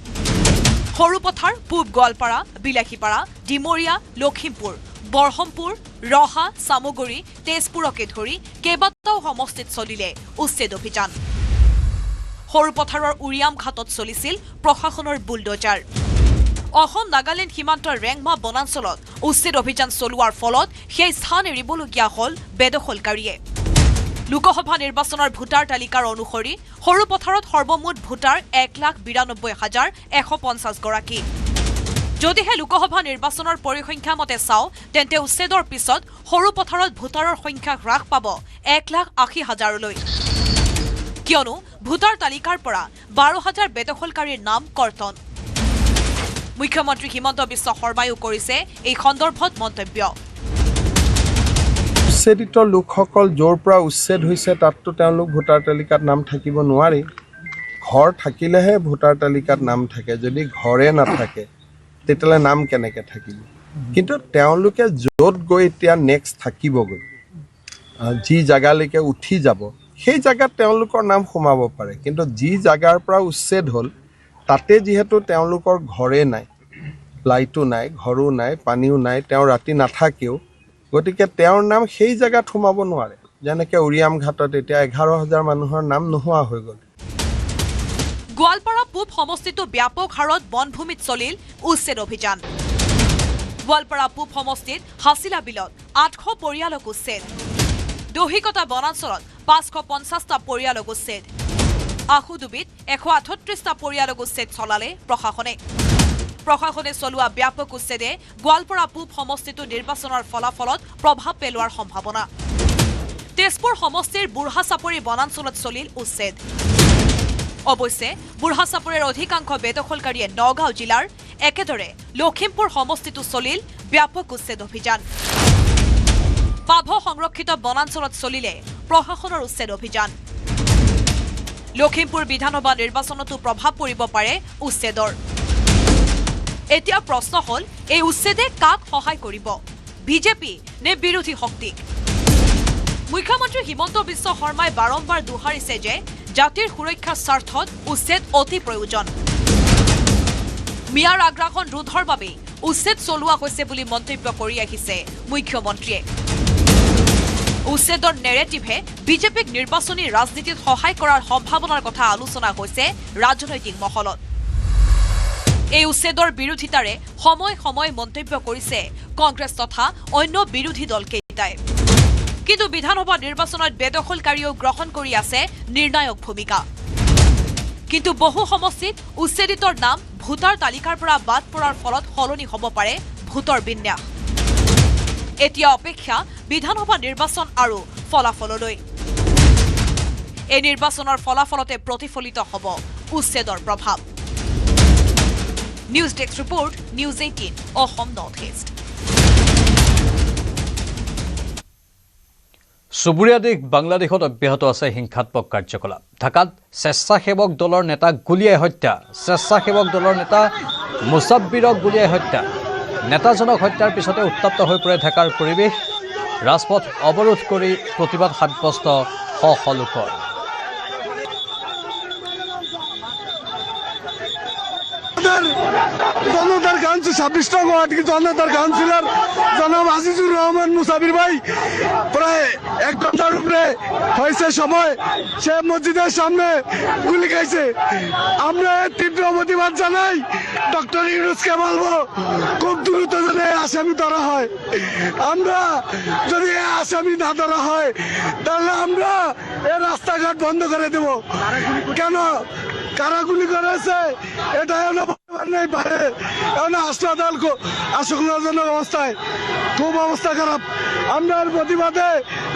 সৰুপথাৰ, পূব গোৱালপাৰা, বিলাসীপাৰা, ডিমৰীয়া, লখিমপুৰ, বৰহমপুৰ, ৰহা, চামগুৰি, তেজপুৰকে ধৰি কেইবাটাও সমষ্টিত চলিলে উচ্ছেদ অভিযান। সৰুপথাৰৰ উৰিয়াম ঘাটত চলিছিল প্ৰশাসনৰ বুলডোজাৰ। অসম নাগালেণ্ড সীমান্তৰ ৰেংমা বনাঞ্চলত উচ্ছেদ অভিযান চলোৱাৰ ফলত সেই স্থান এৰিবলগীয়া হ'ল বেদখলকাৰীয়ে। লোকসভা নিৰ্বাচনৰ ভোটাৰ তালিকাৰ অনুসৰি সৰুপথাৰত সৰ্বমুঠ ভোটাৰ 1,92,150 গৰাকী। যদিহে লোকসভা নিৰ্বাচনৰ পৰিসংখ্যা মতে চাওঁ, তেন্তে উচ্ছেদৰ পিছত সৰুপথাৰত ভোটাৰৰ সংখ্যা হ্ৰাস পাব 1,80,000লৈ। কিয়নো ভোটাৰ তালিকাৰ পৰা 12,000 বেদখলকাৰীৰ নাম কৰ্তন। মুখ্যমন্ত্ৰী হিমন্ত বিশ্ব শৰ্মায়ো কৰিছে এই সন্দৰ্ভত মন্তব্য। উচ্ছেদিত লোকসকল য'ৰ পৰা উচ্ছেদ হৈছে তাততো তেওঁলোক ভোটাৰ তালিকাত নাম থাকিব নোৱাৰে ঘৰ থাকিলেহে ভোটাৰ তালিকাত নাম থাকে যদি ঘৰে নাথাকে তেতিয়াহ'লে নাম কেনেকৈ থাকিব কিন্তু তেওঁলোকে য'ত গৈ এতিয়া নেক্সট থাকিবগৈ যি জাগালৈকে উঠি যাব সেই জাগাত তেওঁলোকৰ নাম সোমাব পাৰে কিন্তু যি জাগাৰ পৰা উচ্ছেদ হ'ল তাতে যিহেতু তেওঁলোকৰ ঘৰে নাই লাইটো নাই ঘৰো নাই পানীও নাই তেওঁ ৰাতি নাথাকেও গতিকে তেওঁৰ নাম সেই জাগাত সোমাব নোৱাৰে যেনেকৈ উৰিয়াম ঘাটত এতিয়া 11,000 মানুহৰ নাম নোহোৱা হৈ গ'ল গোৱালপাৰা পূব সমষ্টিটো ব্যাপক হাৰত বনভূমিত চলিল উচ্ছেদ অভিযান গোৱালপাৰা পূব সমষ্টিত হাছিলা বিলত 800 পৰিয়ালক উচ্ছেদ দহিকতা বনাঞ্চলত 550টা পৰিয়ালক উচ্ছেদ আশুডুবিত 138টা পৰিয়ালক উচ্ছেদ চলালে প্ৰশাসনে চলোৱা ব্যাপক উচ্ছেদে গোৱালপাৰা পূব সমষ্টিটো নিৰ্বাচনৰ ফলাফলত প্ৰভাৱ পেলোৱাৰ সম্ভাৱনা তেজপুৰ সমষ্টিৰ বুঢ়াচাপৰি বনাঞ্চলত চলিল উচ্ছেদ অৱশ্যে বুঢ়াচাপৰিৰ অধিকাংশ বেদখলকাৰীয়ে নগাঁও জিলাৰ একেদৰে লখিমপুৰ সমষ্টিটো চলিল ব্যাপক উচ্ছেদ অভিযান পাভ সংৰক্ষিত বনাঞ্চলত চলিলে প্ৰশাসনৰ উচ্ছেদ অভিযান লখিমপুৰ বিধানসভা নিৰ্বাচনতো প্ৰভাৱ পৰিব পাৰে উচ্ছেদৰ এতিয়া প্ৰশ্ন হ'ল এই উচ্ছেদে কাক সহায় কৰিব বিজেপি নে বিৰোধী শক্তিক মুখ্যমন্ত্ৰী হিমন্ত বিশ্ব শৰ্মাই বাৰম্বাৰ দোহাৰিছে যে জাতিৰ সুৰক্ষাৰ স্বাৰ্থত উচ্ছেদ অতি প্ৰয়োজন মিয়াৰ আগ্ৰাসন ৰোধৰ বাবে উচ্ছেদ চলোৱা হৈছে বুলি মন্তব্য কৰি আহিছে মুখ্যমন্ত্ৰীয়ে উচ্ছেদৰ নেৰেটিভে বিজেপিক নিৰ্বাচনী ৰাজনীতিত সহায় কৰাৰ সম্ভাৱনাৰ কথা আলোচনা হৈছে ৰাজনৈতিক মহলত এই উচ্ছেদৰ বিৰোধিতাৰে সময় মন্তব্য কৰিছে কংগ্ৰেছ তথা অন্য বিৰোধী দলকেইটাই কিন্তু বিধানসভা নিৰ্বাচনত বেদখলকাৰীও গ্ৰহণ কৰি আছে নিৰ্ণায়ক ভূমিকা কিন্তু বহু সমষ্টিত উচ্ছেদিতৰ নাম ভোটাৰ তালিকাৰ পৰা বাদ পৰাৰ ফলত সলনি হ'ব পাৰে ভোটৰ বিন্যাস এতিয়া অপেক্ষা বিধানসভা নিৰ্বাচন আৰু ফলাফললৈ এই নিৰ্বাচনৰ ফলাফলতে প্ৰতিফলিত হ'ব উচ্ছেদৰ প্ৰভাৱ news desk report news 18 Assam North east চুবুৰীয়া দেশ বাংলাদেশত অব্যাহত আছে হিংসাত্মক কাৰ্যকলাপ ঢাকাত স্বেচ্ছাসেৱক দলৰ নেতাক গুলীয়াই হত্যা স্বেচ্ছাসেৱক দলৰ নেতা মুছাব্বিৰক গুলীয়াই হত্যা নেতাজনক হত্যাৰ পিছতে উত্তপ্ত হৈ পৰে ঢাকাৰ পৰিৱেশ ৰাজপথ অৱৰোধ কৰি প্ৰতিবাদ সাব্যস্ত শ লোকৰ জনতার কাউন্সিল 26 নং ওয়ার্ড জনতার কাউন্সিলর জনাব আজিজুর রহমান মুসাবির ভাই প্রায় 1 ঘন্টার উপরে হয়েছে সময় সে মসজিদের সামনে গুলি খাইছে আমরা তীব্র প্রতিবাদ জানাই ডক্টর ইউনুসকে বলবো খুব দ্রুত যেন আসামি ধরা হয় আমরা যদি আসামি না ধরা হয় তাহলে আমরা এই রাস্তাঘাট বন্ধ করে দেব কেন কারা গুলি করেছে এটা নেই পারে হাসপাতাল আশঙ্কাজনক অবস্থায় খুব অবস্থা খারাপ আমরা প্রতিবাদে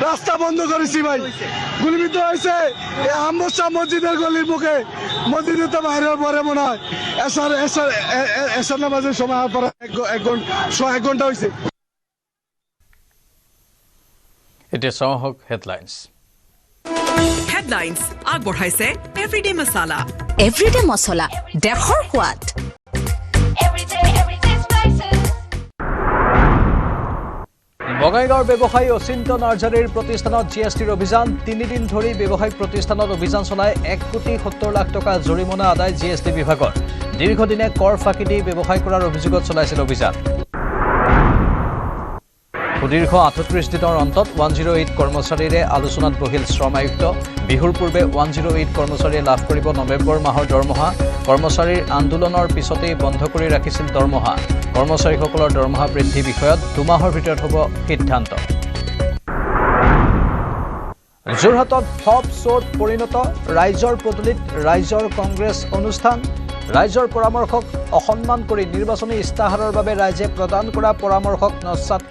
রাস্তা বন্ধ করেছি ভাই গুলিবিদ্ধ হয়েছে আম্বসা মসজিদের গলির মুখে মসজিদে তো বাইরের পরে মনে হয় এসার নামাজের সময় হওয়ার পরে 1 ঘন্টা হয়েছে এতিয়া চাওক হেডলাইন্স হেডলাইন্স আগবঢ়াইছে এভৰিডে মছলা এভৰিডে মছলা দেশৰ সোৱাদ বঙাইগাঁৱৰ ব্যৱসায়ী অচিন্ত নাৰ্জাৰীৰ প্ৰতিষ্ঠানত জিএছটিৰ অভিযান 3 দিন ধৰি ব্যৱসায়িক প্ৰতিষ্ঠানত অভিযান চলাই 1,70 লাখ টকা জৰিমনা আদায় জিএছটি বিভাগৰ দীৰ্ঘদিনে কৰ ফাঁকি দি ব্যৱসায় কৰাৰ অভিযোগত চলাইছিল অভিযান সুদীৰ্ঘ 38 দিনৰ অন্তত 108 কৰ্মচাৰীৰে আলোচনাত বহিল শ্ৰম আয়ুক্ত বিহুৰ পূৰ্বে 108 কৰ্মচাৰীয়ে লাভ কৰিব নৱেম্বৰ মাহৰ দৰমহা কৰ্মচাৰীৰ আন্দোলনৰ পিছতেই বন্ধ কৰি ৰাখিছিল দৰমহা কৰ্মচাৰীসকলৰ দৰমহা বৃদ্ধি বিষয়ত 2 মাহৰ ভিতৰত হ'ব সিদ্ধান্ত যোৰহাটত ফপ শ্ব'ত পৰিণত ৰাইজৰ পদূলিত ৰাইজৰ কংগ্ৰেছ অনুষ্ঠান ৰাইজৰ পৰামৰ্শক অসন্মান কৰি নিৰ্বাচনী ইস্তাহাৰৰ বাবে ৰাইজে প্ৰদান কৰা পৰামৰ্শক নস্যাৎ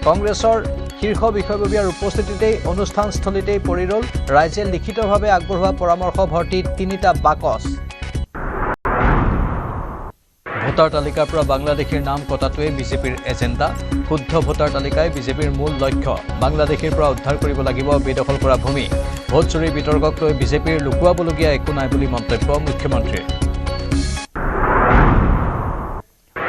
কংগ্ৰেছৰ শীৰ্ষ বিষয়ববীয়াৰ উপস্থিতিতেই অনুষ্ঠানস্থলীতেই পৰি ৰ'ল ৰাইজে লিখিতভাৱে আগবঢ়োৱা পৰামৰ্শ ভৰ্তি 3টা বাকচ ভোটাৰ তালিকাৰ পৰা বাংলাদেশীৰ নাম কটাটোৱে বিজেপিৰ এজেণ্ডা শুদ্ধ ভোটাৰ তালিকাই বিজেপিৰ মূল লক্ষ্য বাংলাদেশীৰ পৰা উদ্ধাৰ কৰিব লাগিব বেদখল কৰা ভূমি ভোট চুৰি বিতৰ্কক লৈ বিজেপিৰ লুকুৱাবলগীয়া একো নাই বুলি মন্তব্য মুখ্যমন্ত্ৰীৰ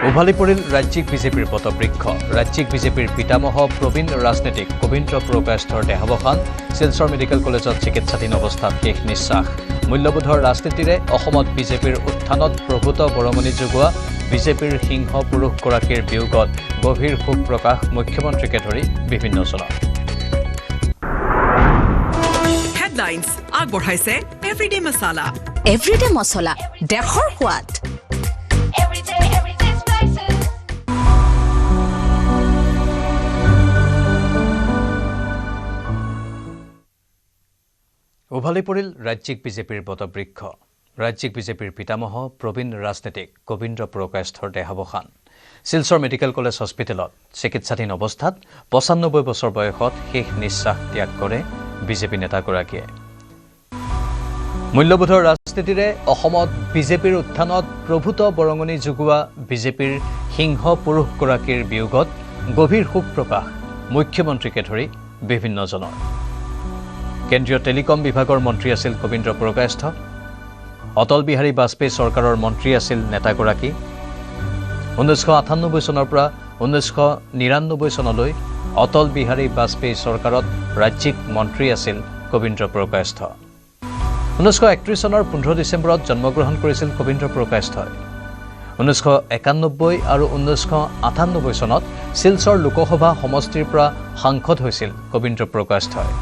উভালি পৰিল ৰাজ্যিক বিজেপিৰ পটবৃক্ষ ৰাজ্যিক বিজেপিৰ পিতামহ প্ৰবীণ ৰাজনীতিক কবীন্দ্ৰ পুৰকায়স্থৰ দেহাৱসান শিলচৰ মেডিকেল কলেজত চিকিৎসাধীন অৱস্থাত শেষ নিশ্বাস মূল্যবোধৰ ৰাজনীতিৰে অসমত বিজেপিৰ উত্থানত প্ৰভূত বৰঙণি যোগোৱা বিজেপিৰ সিংহ পুৰুষগৰাকীৰ বিয়োগত গভীৰ শোক প্ৰকাশ মুখ্যমন্ত্ৰীকে ধৰি বিভিন্নজনৰ হেডলাইন্স আগবঢ়াইছে এভৰিডে মছলা এভৰিডে মছলা দেশৰ সোৱাদ উভালি পৰিল ৰাজ্যিক বিজেপিৰ পটবৃক্ষ ৰাজ্যিক বিজেপিৰ পিতামহ প্ৰবীণ ৰাজনীতিক কবীন্দ্ৰ পুৰকায়স্থৰ দেহাৱসান শিলচৰ মেডিকেল কলেজ হস্পিটেলত চিকিৎসাধীন অৱস্থাত ৯৫ বছৰ বয়সত শেষ নিশ্বাস ত্যাগ কৰে বিজেপি নেতাগৰাকীয়ে মূল্যবোধৰ ৰাজনীতিৰে অসমত বিজেপিৰ উত্থানত প্ৰভূত বৰঙণি যোগোৱা বিজেপিৰ সিংহ পুৰুষগৰাকীৰ বিয়োগত গভীৰ শোক প্ৰকাশ মুখ্যমন্ত্ৰীকে ধৰি বিভিন্নজনৰ কেন্দ্ৰীয় টেলিকম বিভাগৰ মন্ত্ৰী আছিল কবীন্দ্ৰ পুৰকায়স্থ অটল বিহাৰী বাজপেয়ী চৰকাৰৰ মন্ত্ৰী আছিল নেতাগৰাকী ১৯৯৮ চনৰ পৰা ১৯৯৯ চনলৈ অটল বিহাৰী বাজপেয়ী চৰকাৰত ৰাজ্যিক মন্ত্ৰী আছিল কবীন্দ্ৰ পুৰকায়স্থ ১৯৩১ চনৰ ১৫ ডিচেম্বৰত জন্মগ্ৰহণ কৰিছিল কবীন্দ্ৰ পুৰকায়স্থই ১৯৯১ আৰু ১৯৯৮ চনত শিলচৰ লোকসভা সমষ্টিৰ পৰা সাংসদ হৈছিল কবীন্দ্ৰ পুৰকায়স্থই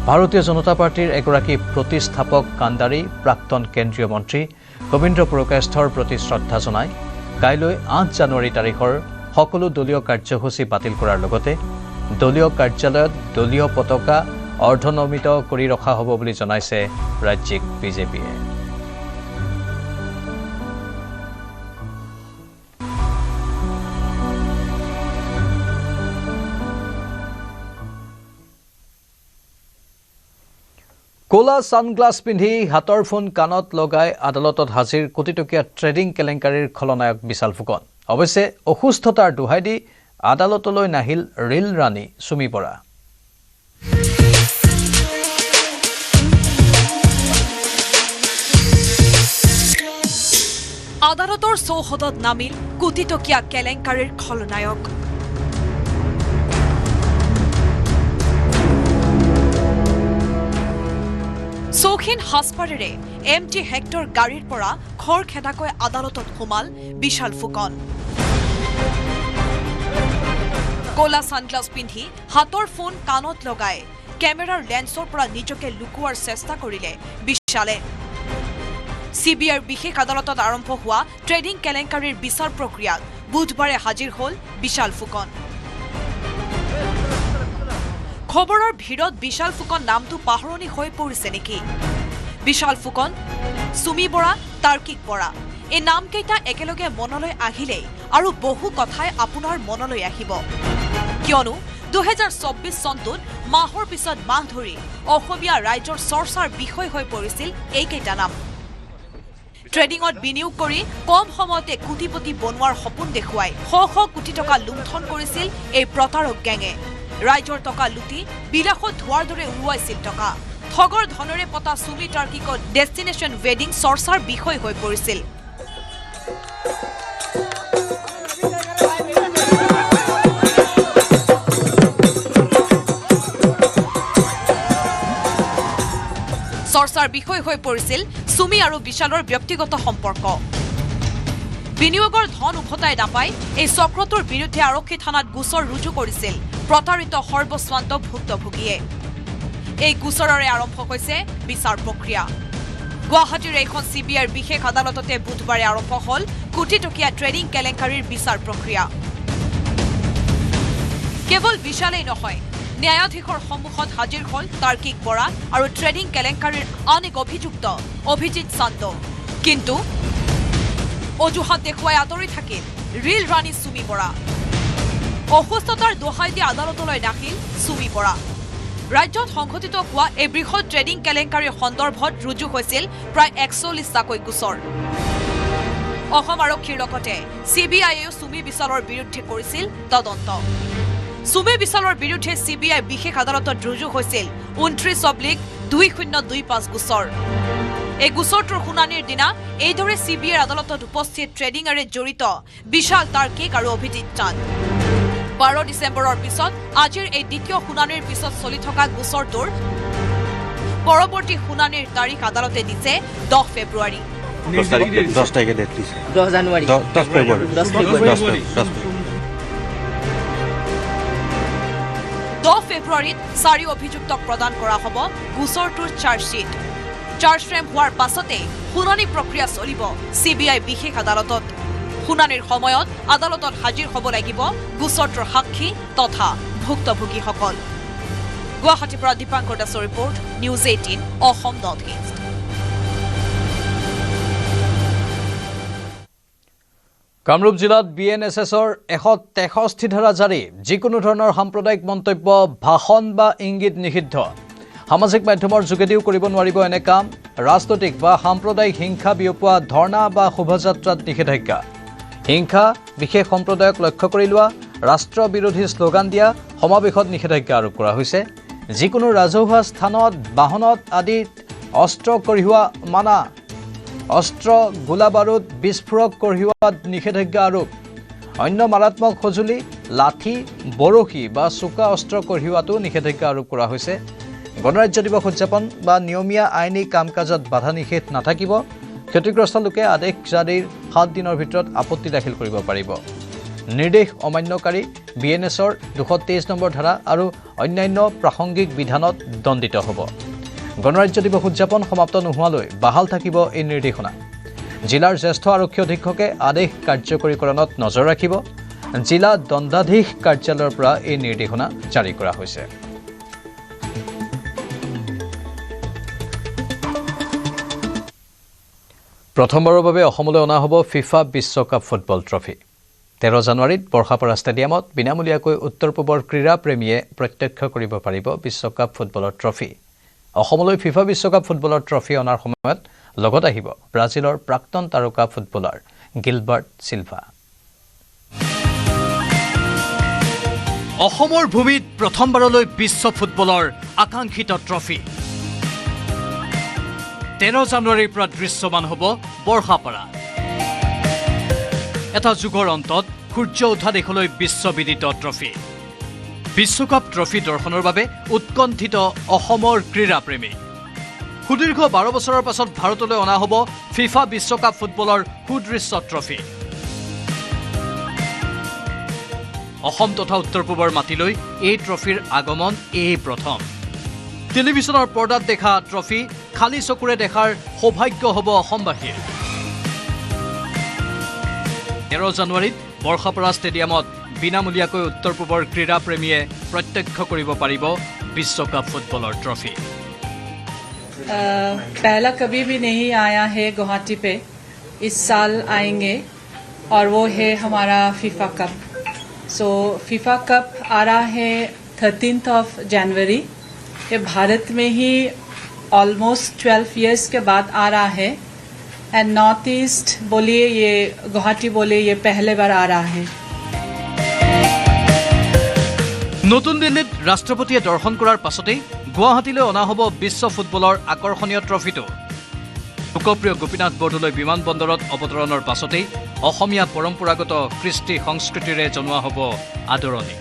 ভাৰতীয় জনতা পাৰ্টিৰ এগৰাকী প্ৰতিষ্ঠাপক কাণ্ডাৰী প্ৰাক্তন কেন্দ্ৰীয় মন্ত্ৰী কবীন্দ্ৰ পুৰকায়স্থৰ প্ৰতি শ্ৰদ্ধা জনাই কাইলৈ ৮ জানুৱাৰী তাৰিখৰ সকলো দলীয় কাৰ্যসূচী বাতিল কৰাৰ লগতে দলীয় কাৰ্যালয়ত দলীয় পতাকা অৰ্ধনমিত কৰি ৰখা হ'ব বুলি জনাইছে ৰাজ্যিক বিজেপিয়ে ক'লা ছানগ্লাছ পিন্ধি হাতৰ ফোন কাণত লগাই আদালতত হাজিৰ কোটিটকীয়া ট্ৰেডিং কেলেংকাৰীৰ খলনায়ক বিশাল ফুকন অৱশ্যে অসুস্থতাৰ দোহাই দি আদালতলৈ নাহিল ৰিল ৰাণী সুমি বৰা আদালতৰ চৌহদত নামিল কোটিটকীয়া কেলেংকাৰীৰ খলনায়ক চৌখিন সাজপাৰেৰে এমটি হেক্টৰ গাড়ীৰ পৰা খৰখেদাকৈ আদালতত সোমাল বিশাল ফুকন ক'লা ছানগ্লাছ পিন্ধি হাতৰ ফোন কাণত লগাই কেমেৰাৰ লেন্সৰ পৰা নিজকে লুকুৱাৰ চেষ্টা কৰিলে বিশালে চিবিআইৰ বিশেষ আদালতত আৰম্ভ হোৱা ট্ৰেডিং কেলেংকাৰীৰ বিচাৰ প্ৰক্ৰিয়াত বুধবাৰে হাজিৰ হ'ল বিশাল ফুকন খবৰৰ ভিৰত বিশাল ফুকন নামটো পাহৰণি হৈ পৰিছে নেকি বিশাল ফুকন সুমি বৰা তাৰ্কিক বৰা এই নামকেইটা একেলগে মনলৈ আহিলেই আৰু বহু কথাই আপোনাৰ মনলৈ আহিব কিয়নো ২০২৪ চনটোত মাহৰ পিছত মাহ ধৰি অসমীয়া ৰাইজৰ চৰ্চাৰ বিষয় হৈ পৰিছিল এইকেইটা নাম ট্ৰেডিঙত বিনিয়োগ কৰি কম সময়তে কোটিপতি বনোৱাৰ সপোন দেখুৱাই শ শ কোটি টকা লুণ্ঠন কৰিছিল এই প্ৰতাৰক গেঙে ৰাইজৰ টকা লুটি বিলাসত ধোৱাৰ দৰে উৰুৱাইছিল টকা ঠগৰ ধনেৰে পতা সুমি টাৰ্কিকত ডেষ্টিনেশ্যন ৱেডিং চৰ্চাৰ বিষয় হৈ পৰিছিল চৰ্চাৰ বিষয় হৈ পৰিছিল সুমি আৰু বিশালৰ ব্যক্তিগত সম্পৰ্ক বিনিয়োগৰ ধন উভতাই নাপাই এই চক্ৰটোৰ বিৰুদ্ধে আৰক্ষী থানাত গোচৰ ৰুজু কৰিছিল প্ৰতাৰিত সৰ্বস্বান্ত ভুক্তভোগীয়ে এই গোচৰৰে আৰম্ভ হৈছে বিচাৰ প্ৰক্ৰিয়া গুৱাহাটীৰ এখন চিবিআইৰ বিশেষ আদালততে বুধবাৰে আৰম্ভ হ'ল কোটিটকীয়া ট্ৰেডিং কেলেংকাৰীৰ বিচাৰ প্ৰক্ৰিয়া কেৱল বিশালেই নহয় ন্যায়াধীশৰ সন্মুখত হাজিৰ হ'ল তাৰ্কিক বৰা আৰু ট্ৰেডিং কেলেংকাৰীৰ আন এক অভিযুক্ত অভিজিৎ চান্দ কিন্তু অজুহাত দেখুৱাই আঁতৰি থাকিল ৰিল ৰাণী সুমি বৰা অসুস্থতাৰ দোহাই দি আদালতলৈ নাহিল সুমি বৰা ৰাজ্যত সংঘটিত হোৱা এই বৃহৎ ট্ৰেডিং কেলেংকাৰীৰ সন্দৰ্ভত ৰুজু হৈছিল প্ৰায় ৪১টাকৈ গোচৰ অসম আৰক্ষীৰ লগতে CBIয়েও সুমি বিশালৰ বিৰুদ্ধে কৰিছিল তদন্ত সুমি বিশালৰ বিৰুদ্ধে CBI বিশেষ আদালতত ৰুজু হৈছিল 29/2025 গোচৰ এই গোচৰটোৰ শুনানিৰ দিনা এইদৰে CBIৰ আদালতত উপস্থিত ট্ৰেডিঙৰে জড়িত বিশাল তাৰ্কিক আৰু অভিজিৎ চান্দ 12 ডিচেম্বৰৰ পিছত আজিৰ এই দ্বিতীয় শুনানিৰ পিছত চলি থকা গোচৰটোৰ পৰৱৰ্তী শুনানিৰ তাৰিখ আদালতে দিছে 10 ফেব্ৰুৱাৰী 10 তাৰিখে ডেট দিছে 10 জানুৱাৰী 10 ফেব্ৰুৱাৰী 10 ফেব্ৰুৱাৰীত 4 অভিযুক্তক প্ৰদান কৰা হ'ব গোচৰটোৰ চাৰ্জশ্বীট চাৰ্জ ফ্ৰেম হোৱাৰ পাছতে শুনানি প্ৰক্ৰিয়া চলিব CBI বিশেষ আদালতত শুনানিৰ সময়ত আদালতত হাজিৰ হ'ব লাগিব গোচৰটোৰ সাক্ষী তথা ভুক্তভোগীসকল গুৱাহাটীৰ পৰা দীপাংকৰ দাসৰ report news 18 Assam North east Kamrup জিলাত BNSSৰ 163 ধাৰা জাৰি যিকোনো ধৰণৰ সাম্প্ৰদায়িক মন্তব্য ভাষণ বা ইংগিত নিষিদ্ধ সামাজিক মাধ্যমৰ যোগেদিও কৰিব নোৱাৰিব এনে কাম ৰাজনৈতিক বা সাম্প্ৰদায়িক হিংসা বিয়পোৱা ধৰ্ণা বা শোভাযাত্ৰাত নিষেধাজ্ঞা হিংসা বিশেষ সম্প্ৰদায়ক লক্ষ্য কৰি লোৱা ৰাষ্ট্ৰ বিৰোধী শ্লোগান দিয়া সমাৱেশত নিষেধাজ্ঞা আৰোপ কৰা হৈছে যিকোনো ৰাজহুৱা স্থানত বাহনত আদিত অস্ত্ৰ কঢ়িওৱা মানা অস্ত্ৰ গোলা বাৰুদ বিস্ফোৰক কঢ়িওৱাত নিষেধাজ্ঞা আৰোপ অন্য মাৰাত্মক সঁজুলি লাঠি বৰশী বা চোকা অস্ত্ৰ কঢ়িওৱাতো নিষেধাজ্ঞা আৰোপ কৰা হৈছে গণৰাজ্য দিৱস উদযাপন বা নিয়মীয়া আইনী কাম কাজত বাধা নিষেধ নাথাকিব ক্ষতিগ্ৰস্ত লোকে আদেশ জাৰিৰ 7 দিনৰ ভিতৰত আপত্তি দাখিল কৰিব পাৰিব নিৰ্দেশ অমান্যকাৰী BNSৰ 223 নম্বৰ ধাৰা আৰু অন্যান্য প্ৰাসংগিক বিধানত দণ্ডিত হ'ব গণৰাজ্য দিৱস উদযাপন সমাপ্ত নোহোৱালৈ বাহাল থাকিব এই নিৰ্দেশনা জিলাৰ জ্যেষ্ঠ আৰক্ষী অধীক্ষকে আদেশ কাৰ্যকৰীকৰণত নজৰ ৰাখিব জিলা দণ্ডাধীশ কাৰ্যালয়ৰ পৰা এই নিৰ্দেশনা জাৰি কৰা হৈছে প্ৰথমবাৰৰ বাবে অসমলৈ অনা হ'ব ফিফা বিশ্বকাপ ফুটবল ট্ৰফি 13 জানুৱাৰীত বৰ্ষাপাৰা ষ্টেডিয়ামত বিনামূলীয়াকৈ উত্তৰ পূবৰ ক্ৰীড়া প্ৰেমীয়ে প্ৰত্যক্ষ কৰিব পাৰিব বিশ্বকাপ ফুটবলৰ ট্ৰফি অসমলৈ ফিফা বিশ্বকাপ ফুটবলৰ ট্ৰফি অনাৰ সময়ত লগত আহিব ব্ৰাজিলৰ প্ৰাক্তন তাৰকা ফুটবলাৰ গিলবাৰ্ট সিলভা অসমৰ ভূমিত প্ৰথমবাৰলৈ বিশ্ব ফুটবলৰ আকাংক্ষিত ট্ৰফি 13 জানুৱাৰীৰ পৰা দৃশ্যমান হ'ব বৰ্ষাপাৰা এটা যুগৰ অন্তত সূৰ্য উঠা দেশলৈ বিশ্ববিদিত ট্ৰফি বিশ্বকাপ ট্ৰফি দৰ্শনৰ বাবে উৎকণ্ঠিত অসমৰ ক্ৰীড়া প্ৰেমী সুদীৰ্ঘ 12 বছৰৰ পাছত ভাৰতলৈ অনা হ'ব ফিফা বিশ্বকাপ ফুটবলৰ সুদৃশ্য ট্ৰফি অসম তথা উত্তৰ পূবৰ মাটিলৈ এই ট্ৰফিৰ আগমন এই প্ৰথম টেলিভিছনৰ পৰ্দাত দেখা ট্ৰফি খালী চকুৰে দেখাৰ সৌভাগ্য হ'ব অসমবাসীৰ 13 জানুৱাৰীত বৰ্ষাপাৰা ষ্টেডিয়ামত বিনামূলীয়াকৈ উত্তৰ পূবৰ ক্ৰীড়া প্ৰেমীয়ে প্ৰত্যক্ষ কৰিব পাৰিব বিশ্বকাপ ফুটবলৰ ট্ৰফি पहला कभी भी नहीं आया है गुवाहाटी पे इस साल आएंगे और वो है हमारा फीफा कप सो फीफा कप आ रहा है 13th ऑफ जनवरी ये भारत में ही ऑलमोस्ट 12 इयर्स के बाद आ रहा है एंड नॉर्थ ईस्ट बोलिए ये गुवाहाटी बोलिए ये पहले बार आ रहा है নতুন দিল্লীত ৰাষ্ট্ৰপতিয়ে দৰ্শন কৰাৰ পাছতেই গুৱাহাটীলৈ অনা হ'ব বিশ্ব ফুটবলৰ আকৰ্ষণীয় ট্ৰফিটো লোকপ্ৰিয় গোপীনাথ বৰদলৈ বিমানবন্দৰত অৱতৰণৰ পাছতেই অসমীয়া পৰম্পৰাগত কৃষ্টি সংস্কৃতিৰে জনোৱা হ'ব আদৰণি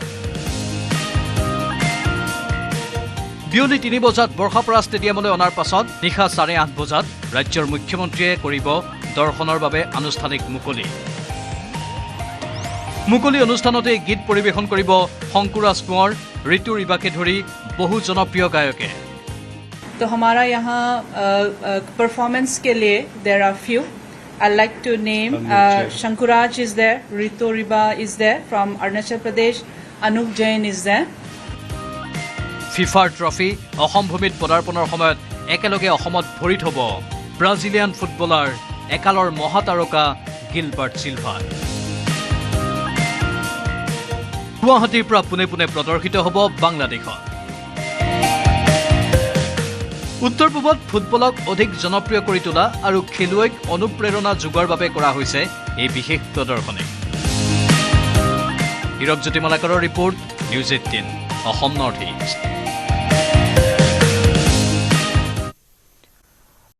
বিয়লি 3 বজাত বৰ্ষাপাৰা ষ্টেডিয়ামলৈ অনাৰ পাছত নিশা 8:30 বজাত ৰাজ্যৰ মুখ্যমন্ত্ৰীয়ে কৰিব দৰ্শনৰ বাবে আনুষ্ঠানিক মুকলি অনুষ্ঠানতে গীত পৰিৱেশন কৰিব শংকুৰাজ কোঁৱৰ ঋতু ৰিবাকে ধৰি বহু জনপ্ৰিয় গায়কে तो हमारा यहाँ परफॉर्मेंस के लिए there are few I like to name Shankuraj is there Ritu Riba is there from Arunachal Pradesh Anup Jain is there ফিফাৰ ট্ৰফি অসম ভূমিত পদাৰ্পণৰ সময়ত একেলগে অসমত ভৰি থব ব্ৰাজিলিয়ান ফুটবলাৰ একালৰ মহাতাৰকা গিলবাৰ্ট সিলভা গুৱাহাটীৰ পৰা পোনে পোনে প্ৰদৰ্শিত হ'ব বাংলাদেশত উত্তৰ পূবত ফুটবলক অধিক জনপ্ৰিয় কৰি তোলা আৰু খেলুৱৈক অনুপ্ৰেৰণা যোগোৱাৰ বাবে কৰা হৈছে এই বিশেষ প্ৰদৰ্শনী। হীৰক জ্যোতি মালাকাৰৰ report, news 18, Assam North east.